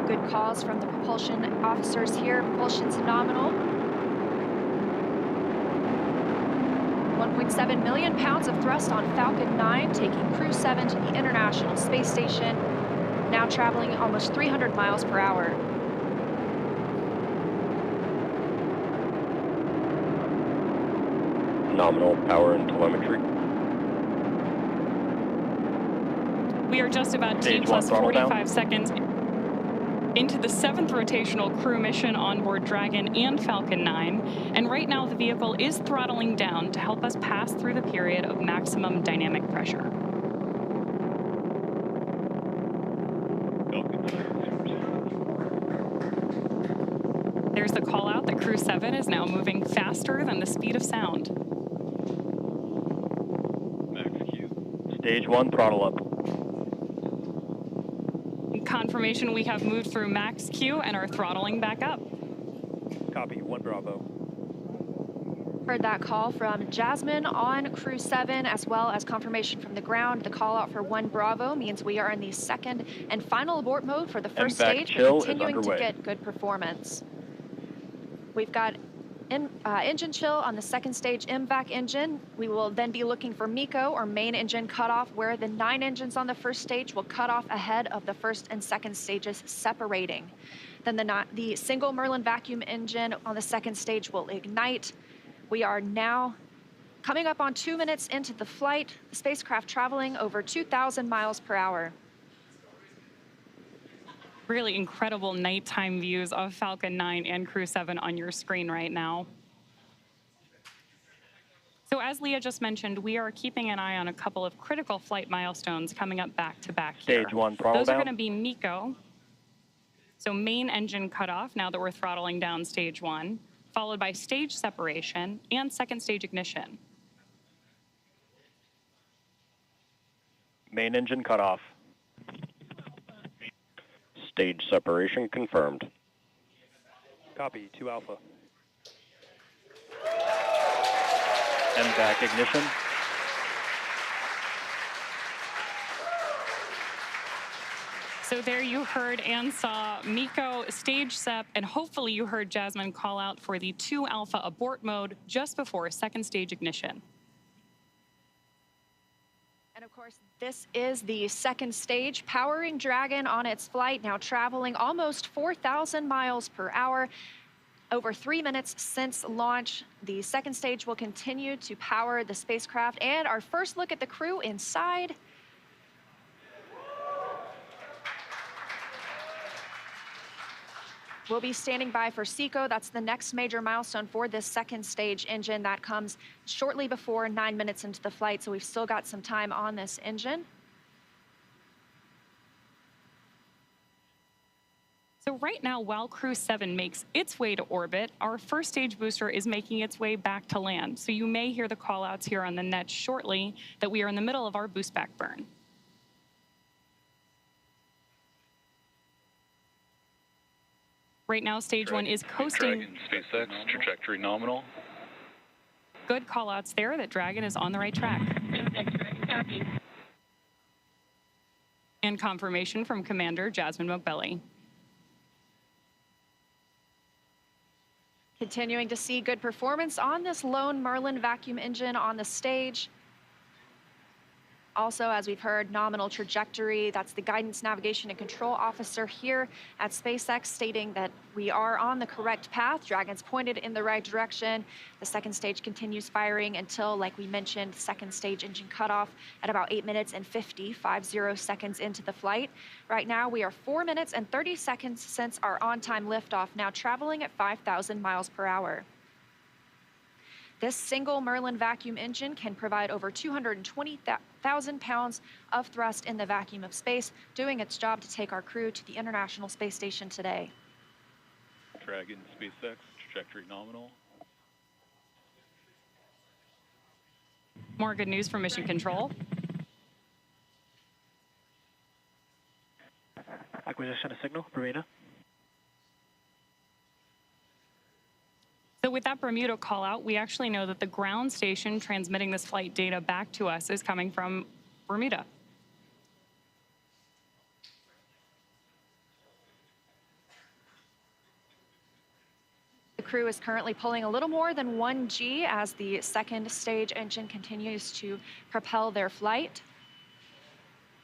Good calls from the propulsion officers here. Propulsion's nominal. 1.7 million pounds of thrust on Falcon 9, taking Crew-7 to the International Space Station, now traveling almost 300 miles per hour. Nominal power and telemetry. We are just about T Stage plus 1 throttle 45 down. seconds into the 7th rotational crew mission on board Dragon and Falcon 9, and right now the vehicle is throttling down to help us pass through the period of maximum dynamic pressure. There's the call out that Crew-7 is now moving faster than the speed of sound. Max Q. Stage 1 throttle up. Confirmation we have moved through max Q and are throttling back up. Copy, 1 Bravo. Heard that call from Jasmine on Crew-7, as well as confirmation from the ground. The call out for 1 Bravo means we are in the second and final abort mode for the first MVAC stage, chill but is continuing to underway. get good performance. We've got engine chill on the second stage MVAC engine. We will then be looking for MECO, or main engine cutoff, where the 9 engines on the first stage will cut off ahead of the first and second stages separating. Then the single Merlin vacuum engine on the second stage will ignite. We are now coming up on 2 minutes into the flight, the spacecraft traveling over 2,000 miles per hour. Really incredible nighttime views of Falcon 9 and Crew-7 on your screen right now. So as Leah just mentioned, we are keeping an eye on a couple of critical flight milestones coming up back to back here. Stage 1 throttle Those are down. going to be MECO. So main engine cutoff, now that we're throttling down stage 1, followed by stage separation and second stage ignition. Main engine cutoff. Stage separation confirmed. Copy, 2 Alpha. MVAC ignition. So there you heard and saw MECO, stage sep, and hopefully you heard Jasmine call out for the 2 Alpha abort mode just before second stage ignition. And of course, this is the second stage, powering Dragon on its flight, now traveling almost 4,000 miles per hour. Over 3 minutes since launch, the second stage will continue to power the spacecraft. And our first look at the crew inside. We'll be standing by for SECO. That's the next major milestone for this second stage engine. That comes shortly before 9 minutes into the flight, so we've still got some time on this engine. So right now, while Crew-7 makes its way to orbit, our first stage booster is making its way back to land. So you may hear the call-outs here on the net shortly that we are in the middle of our boost back burn. Right now, stage 1 is coasting. Dragon, SpaceX, trajectory nominal. Good call-outs there that Dragon is on the right track. And confirmation from Commander Jasmine Mogbelli. Continuing to see good performance on this lone Merlin vacuum engine on the stage. Also, as we've heard, nominal trajectory. That's the guidance, navigation, and control officer here at SpaceX stating that we are on the correct path. Dragon's pointed in the right direction. The second stage continues firing until, like we mentioned, second stage engine cutoff at about 8 minutes and 50 seconds into the flight. Right now, we are 4 minutes and 30 seconds since our on-time liftoff, now traveling at 5,000 miles per hour. This single Merlin vacuum engine can provide over 220,000 pounds of thrust in the vacuum of space, doing its job to take our crew to the International Space Station today. Dragon, SpaceX, trajectory nominal. More good news from Mission Control. Acquisition of signal, Bermuda. So with that Bermuda call out, we actually know that the ground station transmitting this flight data back to us is coming from Bermuda. The crew is currently pulling a little more than 1 G as the second stage engine continues to propel their flight.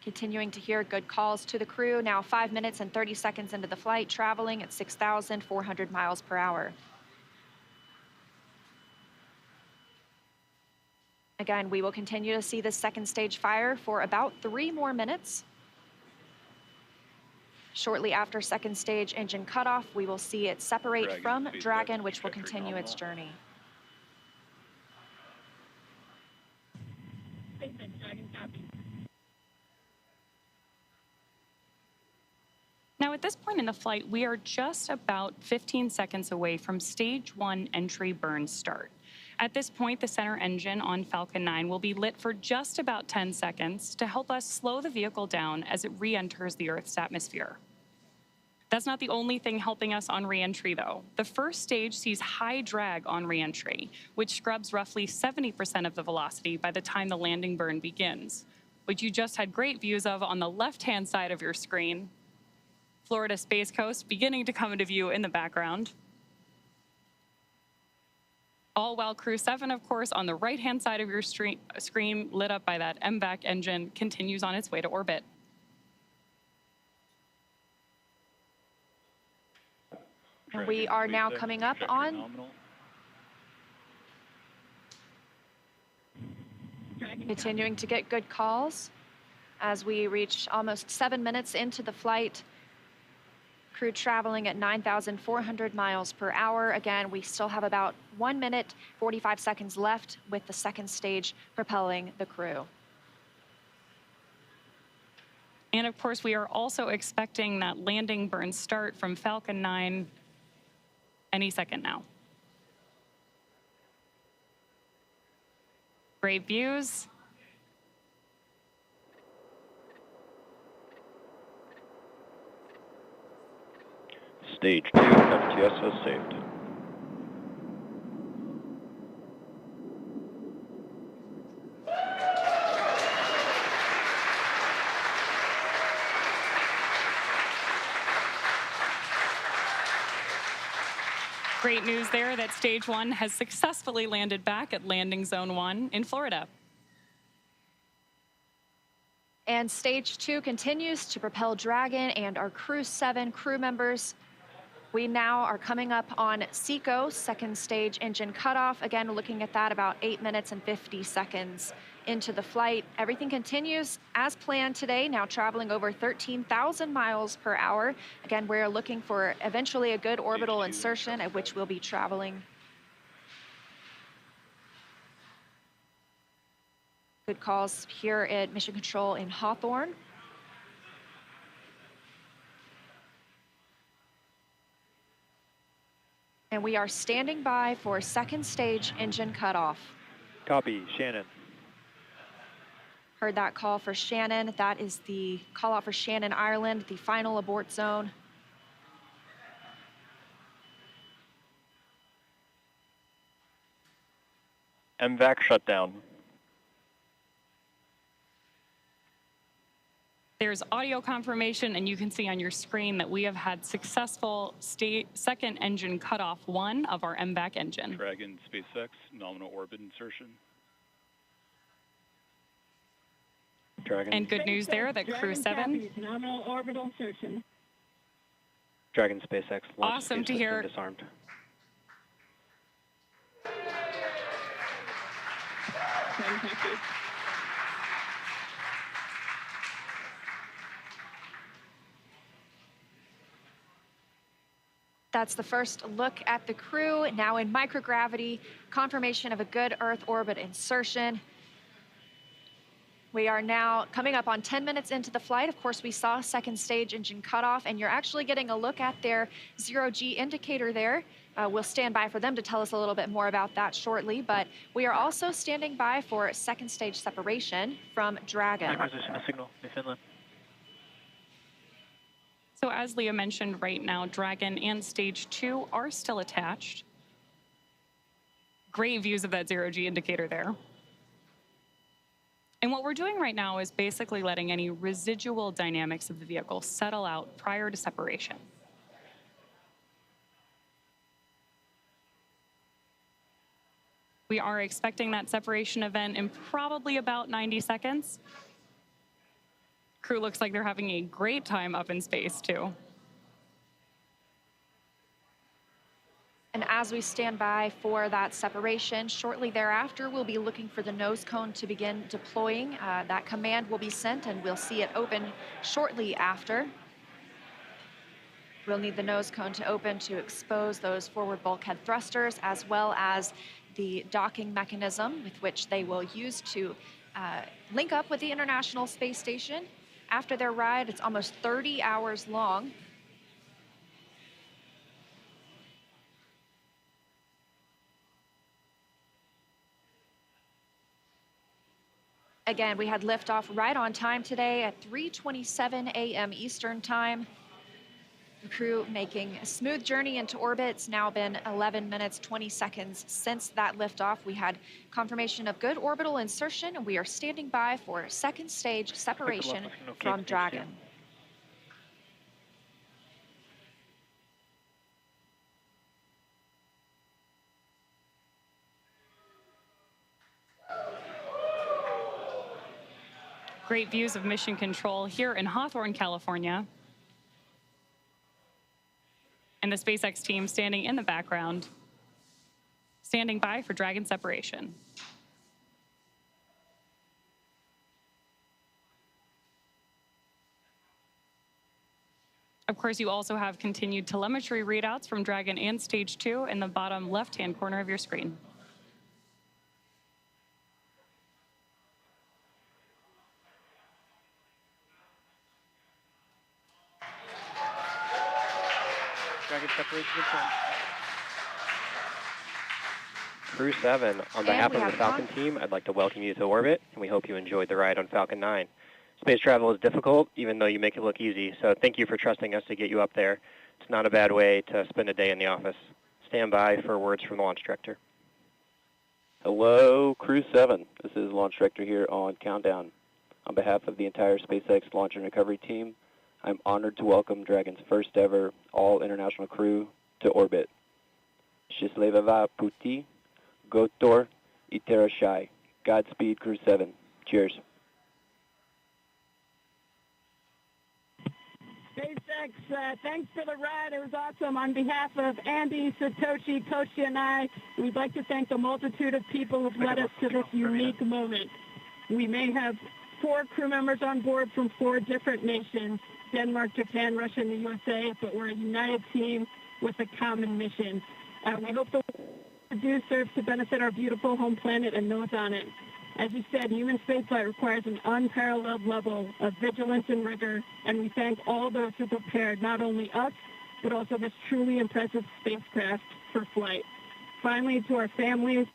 Continuing to hear good calls to the crew, now 5 minutes and 30 seconds into the flight, traveling at 6,400 miles per hour. Again, we will continue to see this second stage fire for about 3 more minutes. Shortly after second stage engine cutoff, we will see it separate from Dragon, which will continue its journey. Now, at this point in the flight, we are just about 15 seconds away from stage 1 entry burn start. At this point, the center engine on Falcon 9 will be lit for just about 10 seconds to help us slow the vehicle down as it re-enters the Earth's atmosphere. That's not the only thing helping us on reentry, though. The first stage sees high drag on reentry, which scrubs roughly 70% of the velocity by the time the landing burn begins, which you just had great views of on the left-hand side of your screen. Florida Space Coast beginning to come into view in the background. All while Crew-7, of course, on the right-hand side of your screen, lit up by that MVAC engine, continues on its way to orbit. And we are now coming up on continuing to get good calls as we reach almost 7 minutes into the flight. Crew traveling at 9,400 miles per hour. Again, we still have about 1 minute, 45 seconds left with the second stage propelling the crew. And of course, we are also expecting that landing burn start from Falcon 9 any second now. Great views. Stage 2 FTSO saved. Great news there that Stage 1 has successfully landed back at Landing Zone 1 in Florida. And Stage 2 continues to propel Dragon and our Crew-7 crew members. We now are coming up on SECO, second stage engine cutoff. Again, looking at that about 8 minutes and 50 seconds into the flight. Everything continues as planned today, now traveling over 13,000 miles per hour. Again, we're looking for eventually a good orbital insertion at which we'll be traveling. Good calls here at Mission Control in Hawthorne. And we are standing by for second stage engine cutoff. Copy, Shannon. Heard that call for Shannon. That is the call out for Shannon, Ireland, the final abort zone. MVAC shutdown. There's audio confirmation, and you can see on your screen that we have had successful second engine cutoff 1 of our MVAC engine. Dragon SpaceX, nominal orbit insertion. Dragon. And good news there that Crew-7. Nominal orbital insertion. Dragon SpaceX launch Awesome to system hear. disarmed. That's the first look at the crew, now in microgravity, confirmation of a good Earth orbit insertion. We are now coming up on 10 minutes into the flight. Of course, we saw second stage engine cutoff, and you're actually getting a look at their zero-G indicator there. We'll stand by for them to tell us a little bit more about that shortly, but we are also standing by for second stage separation from Dragon. Acquisition of signal, Newfoundland. So as Leah mentioned, right now, Dragon and Stage 2 are still attached. Great views of that zero-G indicator there. And what we're doing right now is basically letting any residual dynamics of the vehicle settle out prior to separation. We are expecting that separation event in probably about 90 seconds. Crew looks like they're having a great time up in space, too. And as we stand by for that separation, shortly thereafter, we'll be looking for the nose cone to begin deploying. That command will be sent, and we'll see it open shortly after. We'll need the nose cone to open to expose those forward bulkhead thrusters, as well as the docking mechanism with which they will use to link up with the International Space Station. After their ride, it's almost 30 hours long. Again, we had liftoff right on time today at 3:27 a.m. Eastern Time. The crew making a smooth journey into orbit. It's now been 11 minutes, 20 seconds since that liftoff. We had confirmation of good orbital insertion, and we are standing by for second stage separation from Dragon. Great views of mission control here in Hawthorne, California. And the SpaceX team standing in the background, standing by for Dragon separation. Of course, you also have continued telemetry readouts from Dragon and Stage 2 in the bottom left-hand corner of your screen. Dragon separation confirmed. Crew-7, on behalf of the Falcon team, I'd like to welcome you to orbit, and we hope you enjoyed the ride on Falcon 9. Space travel is difficult, even though you make it look easy, so thank you for trusting us to get you up there. It's not a bad way to spend a day in the office. Stand by for words from the launch director. Hello, Crew-7. This is Launch Director here on Countdown. On behalf of the entire SpaceX Launch and Recovery team, I'm honored to welcome Dragon's first ever all-international crew to orbit. Счастливого пути, Gotor Iterashai. Godspeed, Crew-7. Cheers. SpaceX, thanks for the ride. It was awesome. On behalf of Andy, Satoshi, Toshi, and I, we'd like to thank the multitude of people who've led us to this unique moment. We may have 4 crew members on board from 4 different nations, Denmark, Japan, Russia, and the USA, but we're a united team with a common mission. We hope the work we do serves to benefit our beautiful home planet and those on it. As you said, human spaceflight requires an unparalleled level of vigilance and rigor, and we thank all those who prepared not only us, but also this truly impressive spacecraft for flight. Finally, to our families,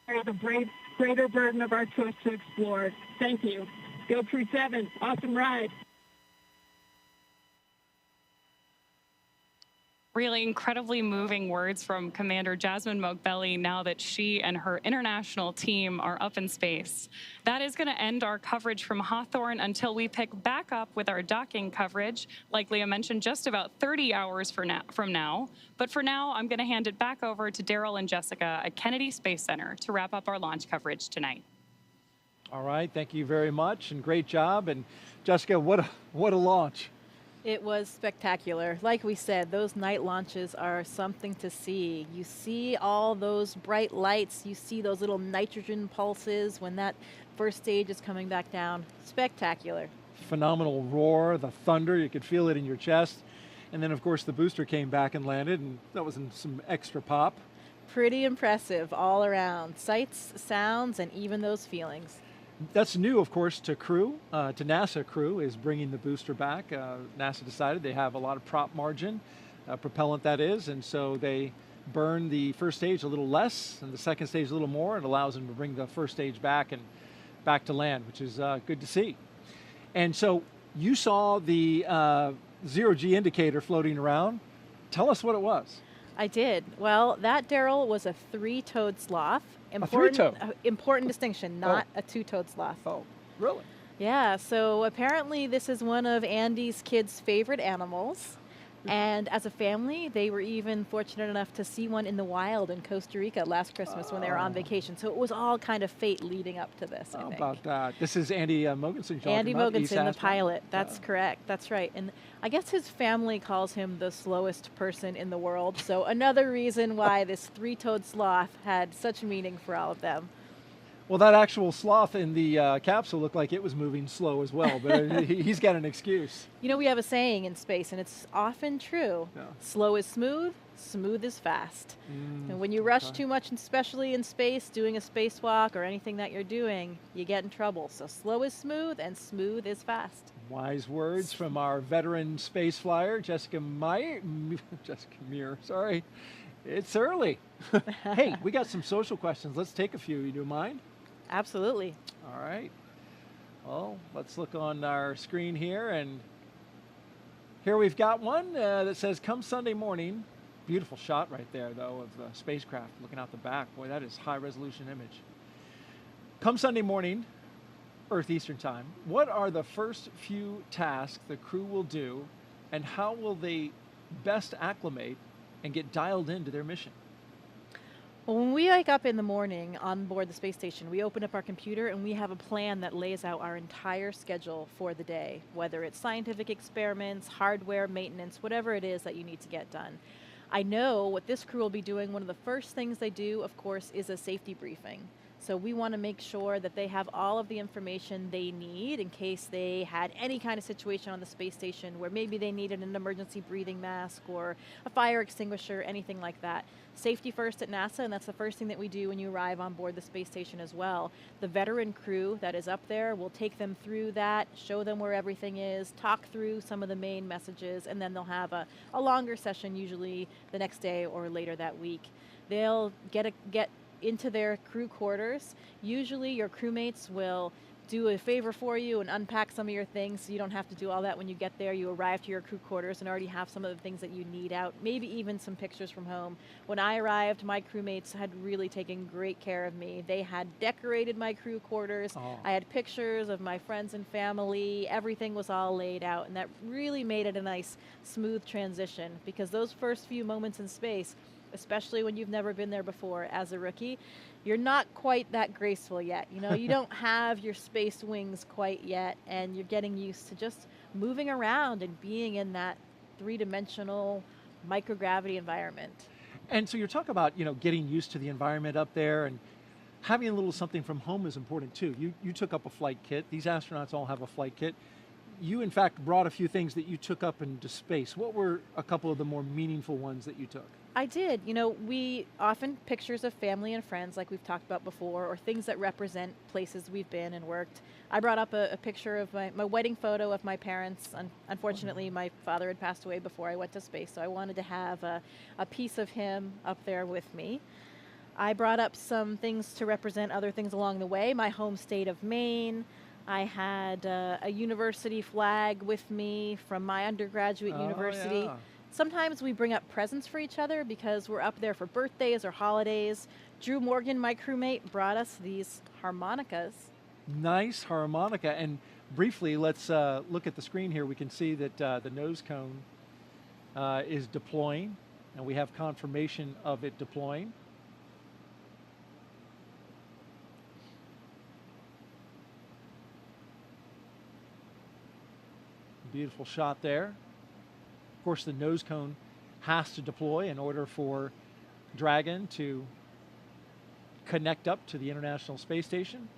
the greater burden of our choice to explore. Thank you. Go Crew-7. Awesome ride. Really incredibly moving words from Commander Jasmine Moghbeli now that she and her international team are up in space. That is going to end our coverage from Hawthorne until we pick back up with our docking coverage, like Leah mentioned, just about 30 hours from now. But for now, I'm going to hand it back over to Daryl and Jessica at Kennedy Space Center to wrap up our launch coverage tonight. All right, thank you very much, and great job. And Jessica, what a launch. It was spectacular. Like we said, those night launches are something to see. You see all those bright lights. You see those little nitrogen pulses when that first stage is coming back down. Spectacular. Phenomenal roar, the thunder, you could feel it in your chest. And then, of course, the booster came back and landed, and that was some extra pop. Pretty impressive all around. Sights, sounds, and even those feelings. That's new, of course, to Crew, to NASA Crew, is bringing the booster back. NASA decided they have a lot of prop margin, propellant that is, and so they burn the first stage a little less and the second stage a little more. It allows them to bring the first stage back and back to land, which is good to see. And so you saw the zero-G indicator floating around. Tell us what it was. I did. Well, that, Daryl, was a 3-toed sloth. Important distinction, not a 2-toed sloth. Oh, really? Yeah, so apparently this is one of Andy's kids' favorite animals. And as a family, they were even fortunate enough to see one in the wild in Costa Rica last Christmas when they were on vacation. So it was all kind of fate leading up to this, I think. How about that? This is Andy Mogensen. Andy Mogensen, the pilot. That's correct. That's right. And I guess his family calls him the slowest person in the world. So another reason why this 3-toed sloth had such meaning for all of them. Well, that actual sloth in the capsule looked like it was moving slow as well, but he's got an excuse. You know, we have a saying in space, and it's often true. Yeah. Slow is smooth, smooth is fast. And when you rush too much, especially in space, doing a spacewalk or anything that you're doing, you get in trouble. So slow is smooth, and smooth is fast. Wise words from our veteran space flyer, Jessica Meir, sorry. It's early. Hey, we got some social questions. Let's take a few. You do mind? Absolutely. All right. Well, let's look on our screen here, and Here we've got one that says, come Sunday morning. Beautiful shot right there, though, of the spacecraft looking out the back. Boy, that is high-resolution image. Come Sunday morning, Earth Eastern Time, what are the first few tasks the crew will do, and how will they best acclimate and get dialed into their mission? Well, when we wake up in the morning on board the space station, we open up our computer and we have a plan that lays out our entire schedule for the day, whether it's scientific experiments, hardware, maintenance, whatever it is that you need to get done. I know what this crew will be doing. One of the first things they do, of course, is a safety briefing. So we want to make sure that they have all of the information they need in case they had any kind of situation on the space station where maybe they needed an emergency breathing mask or a fire extinguisher, anything like that. Safety first at NASA, and that's the first thing that we do when you arrive on board the space station as well. The veteran crew that is up there will take them through that, show them where everything is, talk through some of the main messages, and then they'll have a longer session, usually the next day or later that week. They'll get into their crew quarters. Usually your crewmates will do a favor for you and unpack some of your things so you don't have to do all that when you get there. You arrive to your crew quarters and already have some of the things that you need out, maybe even some pictures from home. When I arrived, my crewmates had really taken great care of me. They had decorated my crew quarters. Oh. I had pictures of my friends and family. Everything was all laid out, and that really made it a nice, smooth transition, because those first few moments in space, especially when you've never been there before as a rookie, you're not quite that graceful yet. You know, you don't have your space wings quite yet, and you're getting used to just moving around and being in that three-dimensional microgravity environment. And so you're talking about, you know, getting used to the environment up there, and having a little something from home is important too. You took up a flight kit. These astronauts all have a flight kit. You, in fact, brought a few things that you took up into space. What were a couple of the more meaningful ones that you took? I did. You know, we often pictures of family and friends, like we've talked about before, or things that represent places we've been and worked. I brought up a picture of my wedding photo of my parents. Unfortunately, my father had passed away before I went to space, so I wanted to have a piece of him up there with me. I brought up some things to represent other things along the way. My home state of Maine. I had a university flag with me from my undergraduate university. Yeah. Sometimes we bring up presents for each other because we're up there for birthdays or holidays. Drew Morgan, my crewmate, brought us these harmonicas. Nice harmonica. And briefly, let's look at the screen here. We can see that the nose cone is deploying, and we have confirmation of it deploying. Beautiful shot there. Of course, the nose cone has to deploy in order for Dragon to connect up to the International Space Station.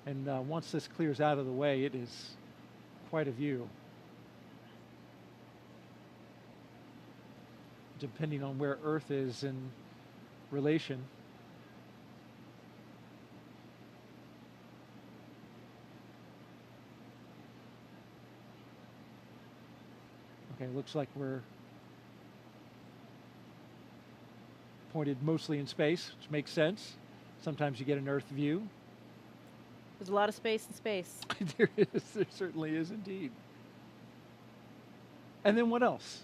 And once this clears out of the way, it is quite a view. Depending on where Earth is in relation. Okay, looks like we're pointed mostly in space, which makes sense. Sometimes you get an Earth view. There's a lot of space in space. There is. There certainly is indeed. And then what else?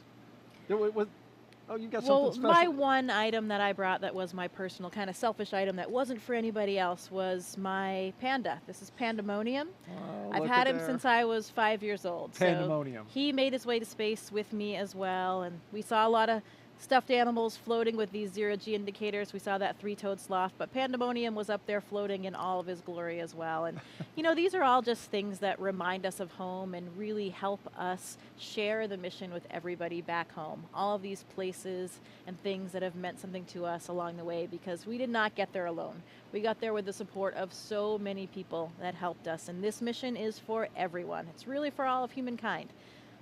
Oh, you got something special. Well, my one item that I brought that was my personal kind of selfish item that wasn't for anybody else was my panda. This is Pandemonium. Oh, I've had him since I was 5 years old. Pandemonium. So he made his way to space with me as well, and we saw a lot of stuffed animals floating with these zero-G indicators. We saw that three-toed sloth, but Pandemonium was up there floating in all of his glory as well. And, you know, these are all just things that remind us of home and really help us share the mission with everybody back home. All of these places and things that have meant something to us along the way, because we did not get there alone. We got there with the support of so many people that helped us. And this mission is for everyone. It's really for all of humankind.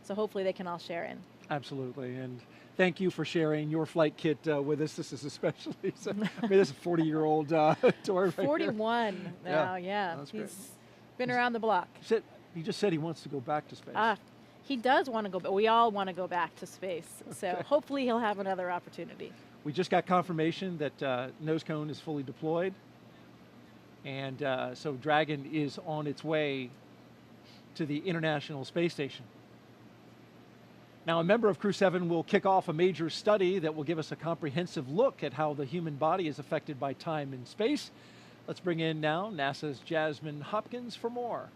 So hopefully they can all share in. Absolutely. And thank you for sharing your flight kit with us. This is especially, I mean, this is a 40-year-old tour. Right 41 here. now, yeah. That's He's great. been around the block. He just said he wants to go back to space. He does want to go, but we all want to go back to space. So Okay. hopefully he'll have another opportunity. We just got confirmation that nose cone is fully deployed. And so Dragon is on its way to the International Space Station. Now, a member of Crew-7 will kick off a major study that will give us a comprehensive look at how the human body is affected by time and space. Let's bring in now NASA's Jasmine Hopkins for more.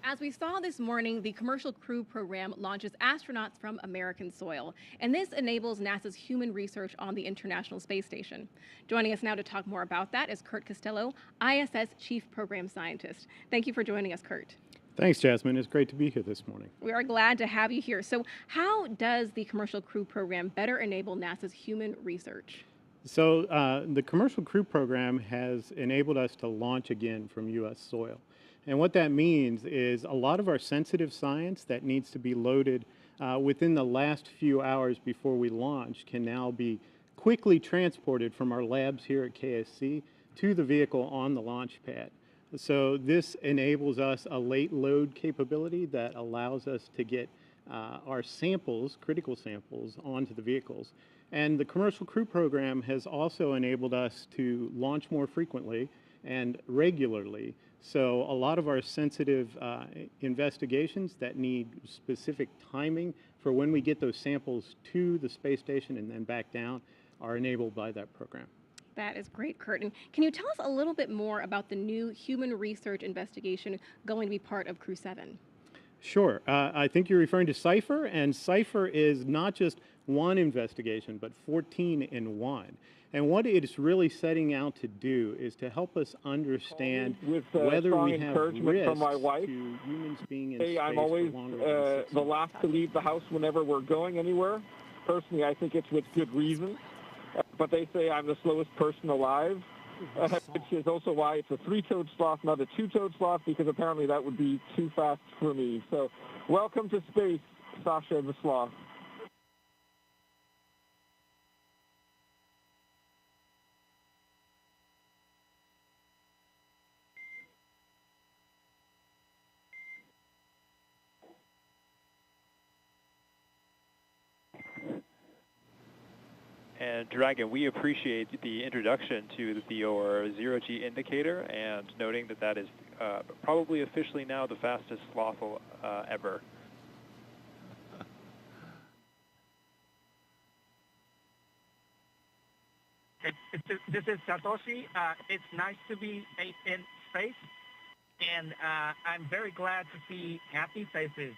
As we saw this morning, the Commercial Crew program launches astronauts from American soil, and this enables NASA's human research on the International Space Station. Joining us now to talk more about that is Kurt Costello, ISS Chief Program Scientist. Thank you for joining us, Kurt. Thanks, Jasmine. It's great to be here this morning. We are glad to have you here. So how does the Commercial Crew program better enable NASA's human research? So the Commercial Crew program has enabled us to launch again from U.S. soil. And what that means is a lot of our sensitive science that needs to be loaded within the last few hours before we launch can now be quickly transported from our labs here at KSC to the vehicle on the launch pad. So this enables us a late load capability that allows us to get our samples, critical samples, onto the vehicles. And the Commercial Crew program has also enabled us to launch more frequently and regularly. So a lot of our sensitive investigations that need specific timing for when we get those samples to the space station and then back down are enabled by that program. That is great, Kurt. And can you tell us a little bit more about the new human research investigation going to be part of Crew-7? Sure. I think you're referring to CIPHER, and CIPHER is not just one investigation, but 14 in one. And what it's really setting out to do is to help us understand whether we have risks from my wife. to humans being in space I'm always for longer than 6 the months. last to leave the house whenever we're going anywhere. Personally, I think it's with good reason. But they say I'm the slowest person alive, which is also why it's a 3-toed sloth, not a 2-toed sloth, because apparently that would be too fast for me. So welcome to space, Sasha the sloth. And Dragon, we appreciate the introduction to your zero-G indicator and noting that that is probably officially now the fastest sloth ever. This is Satoshi. It's nice to be in space, and I'm very glad to see happy faces.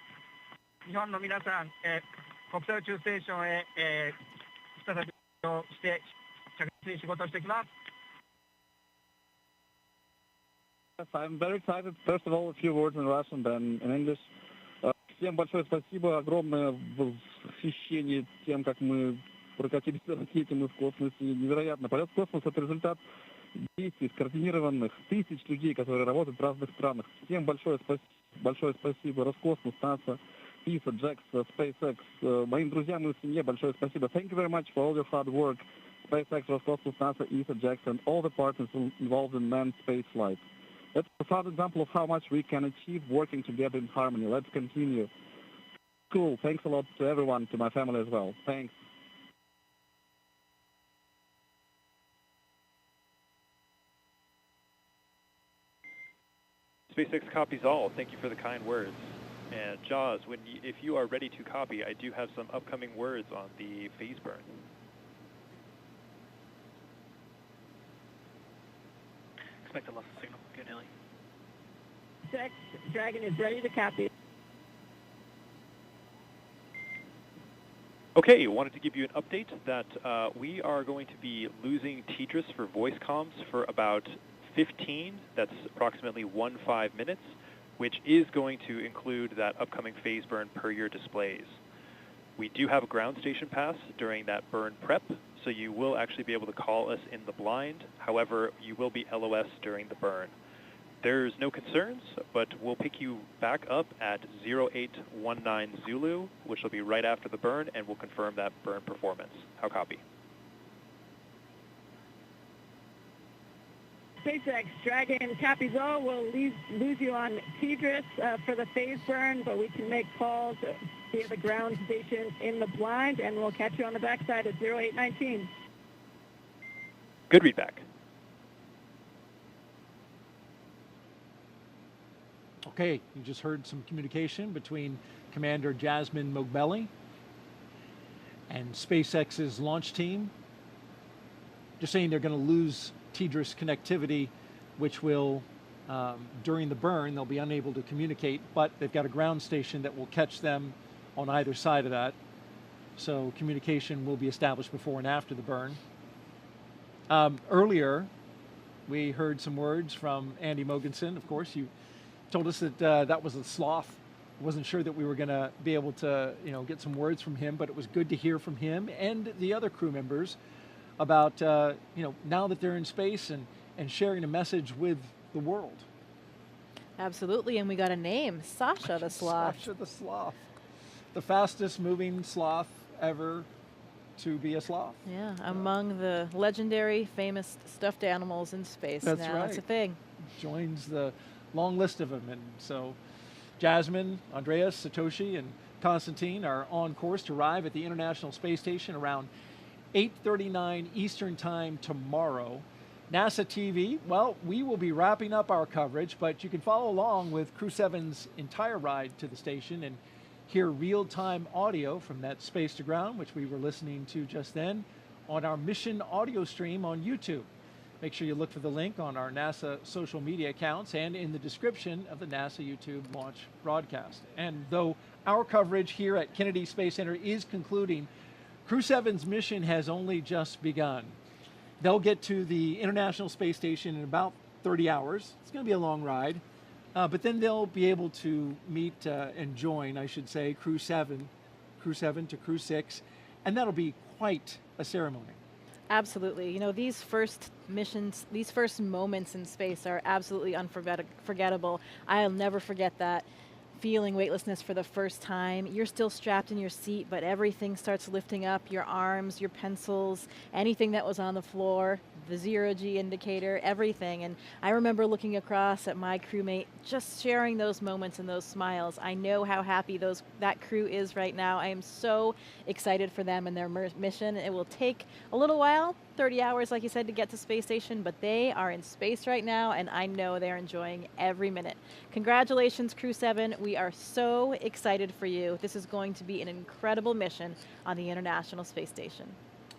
日本の皆さん、国際宇宙ステーションへ、再びして着実に仕事をしていきます。 Yes, I'm very excited. First of all, a few words in Russian, then in English. Всем большое спасибо, огромное восхищение тем, как мы прокатились на ракете, мы в космосе. Невероятно. Полет в космос — это результат действий скоординированных тысяч людей, которые работают в разных странах. Всем большое спасибо. Роскосмос, НАСА, ESA, JAXA, SpaceX. Моим друзьям и семье большое спасибо. Thank you very much for all your hard work. SpaceX, Roscosmos, NASA, ESA, JAXA, and all the partners involved in manned spaceflight. That's a proud example of how much we can achieve working together in harmony. Let's continue. Cool. Thanks a lot to everyone, to my family as well. Thanks. SpaceX copies all. Thank you for the kind words. And Jaws, if you are ready to copy, I do have some upcoming words on the phase burn. Expect a loss of signal. Good, Haley. Dragon is ready to copy. Okay, wanted to give you an update that we are going to be losing TDRS for voice comms for about 15, that's approximately 15 minutes, which is going to include that upcoming phase burn per your displays. We do have a ground station pass during that burn prep, so you will actually be able to call us in the blind. However, you will be LOS during the burn. There's no concerns, but we'll pick you back up at 0819 Zulu, which will be right after the burn, and we'll confirm that burn performance. How copy? SpaceX Dragon copies all. We'll lose you on TDRS for the phase burn, but we can make calls via the ground station in the blind, and we'll catch you on the backside at 0819. Good readback. Okay, you just heard some communication between Commander Jasmine Mogbelli and SpaceX's launch team. Just saying they're going to lose TDRS connectivity, which will, during the burn, they'll be unable to communicate, but they've got a ground station that will catch them on either side of that. So communication will be established before and after the burn. Earlier, we heard some words from Andy Mogensen. Of course, you told us that that was a sloth. Wasn't sure that we were going to be able to, get some words from him, but it was good to hear from him and the other crew members about, now that they're in space and sharing a message with the world. Absolutely, and we got a name, Sasha the Sloth. Sasha the Sloth. The fastest moving sloth ever to be a sloth. Yeah, among the legendary, famous stuffed animals in space. That's now. right. It's a thing. Joins the long list of them. And so Jasmine, Andreas, Satoshi, and Konstantin are on course to arrive at the International Space Station around 8:39 Eastern Time tomorrow. NASA TV, well, we will be wrapping up our coverage, but you can follow along with Crew-7's entire ride to the station and hear real-time audio from that space to ground, which we were listening to just then, on our mission audio stream on YouTube. Make sure you look for the link on our NASA social media accounts and in the description of the NASA YouTube launch broadcast. And though our coverage here at Kennedy Space Center is concluding, Crew-7's mission has only just begun. They'll get to the International Space Station in about 30 hours. It's going to be a long ride. But then they'll be able to meet and join, I should say, Crew-7 to Crew-6, and that'll be quite a ceremony. Absolutely. These first missions, these first moments in space are absolutely unforgettable. I'll never forget that. Feeling weightlessness for the first time. You're still strapped in your seat, but everything starts lifting up, your arms, your pencils, anything that was on the floor, the zero-G indicator, everything. And I remember looking across at my crewmate, just sharing those moments and those smiles. I know how happy that crew is right now. I am so excited for them and their mission. It will take a little while, 30 hours, like you said, to get to space station, but they are in space right now, and I know they're enjoying every minute. Congratulations, Crew-7. We are so excited for you. This is going to be an incredible mission on the International Space Station.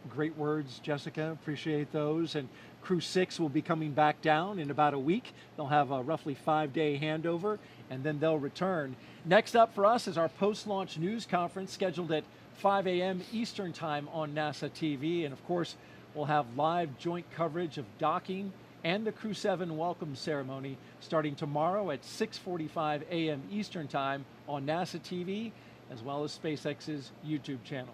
Great words, Jessica. Appreciate those. And Crew-6 will be coming back down in about a week. They'll have a roughly 5-day handover, and then they'll return. Next up for us is our post-launch news conference scheduled at 5 a.m. Eastern Time on NASA TV. And of course, we'll have live joint coverage of docking and the Crew-7 welcome ceremony starting tomorrow at 6:45 a.m. Eastern Time on NASA TV, as well as SpaceX's YouTube channel.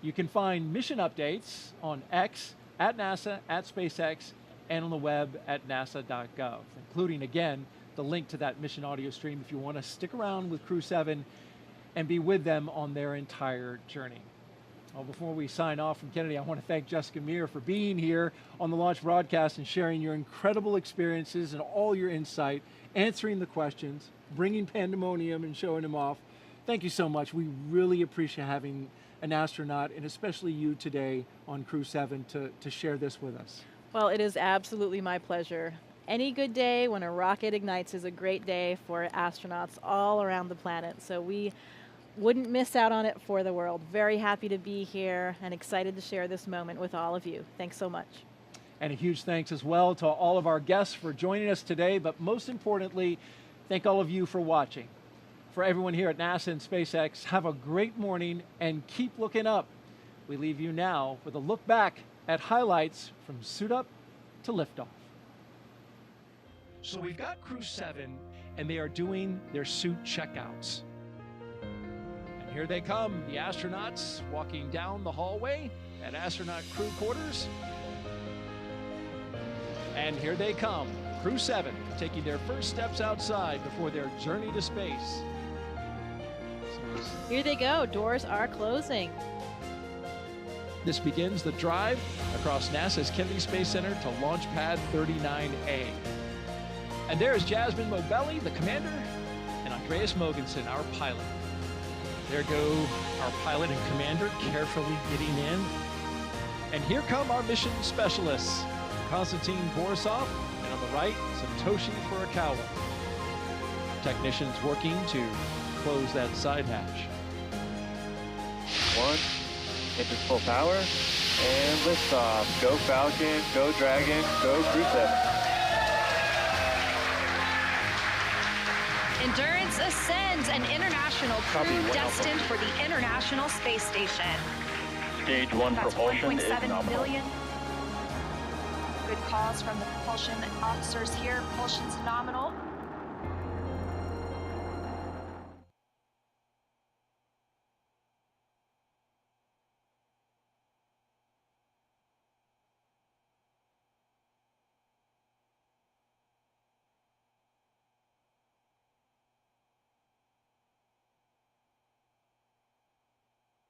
You can find mission updates on X, at NASA, at SpaceX, and on the web at nasa.gov, including, again, the link to that mission audio stream if you want to stick around with Crew-7 and be with them on their entire journey. Well, before we sign off from Kennedy, I want to thank Jessica Meir for being here on the launch broadcast and sharing your incredible experiences and all your insight, answering the questions, bringing pandemonium and showing them off. Thank you so much. We really appreciate having an astronaut, and especially you today on Crew-7 to share this with us. Well, it is absolutely my pleasure. Any good day when a rocket ignites is a great day for astronauts all around the planet. So we wouldn't miss out on it for the world. Very happy to be here and excited to share this moment with all of you. Thanks so much. And a huge thanks as well to all of our guests for joining us today, but most importantly, thank all of you for watching. For everyone here at NASA and SpaceX, have a great morning and keep looking up. We leave you now with a look back at highlights from suit up to liftoff. So we've got Crew-7, and they are doing their suit checkouts. And here they come, the astronauts walking down the hallway at astronaut crew quarters. And here they come, Crew-7, taking their first steps outside before their journey to space. Here they go, doors are closing. This begins the drive across NASA's Kennedy Space Center to Launch Pad 39A. And there's Jasmine Mogbelli, the commander, and Andreas Mogensen, our pilot. There go our pilot and commander carefully getting in. And here come our mission specialists, Konstantin Borisov, and on the right, Satoshi Furukawa. Technicians working to close that side hatch. 1, engines full power, and liftoff. Go Falcon, go Dragon, go Crew-7. Endurance Ascent, an international crew destined for the International Space Station. Stage 1 That's propulsion is 1.7 nominal. million. Good calls from the propulsion officers here. Propulsion's nominal.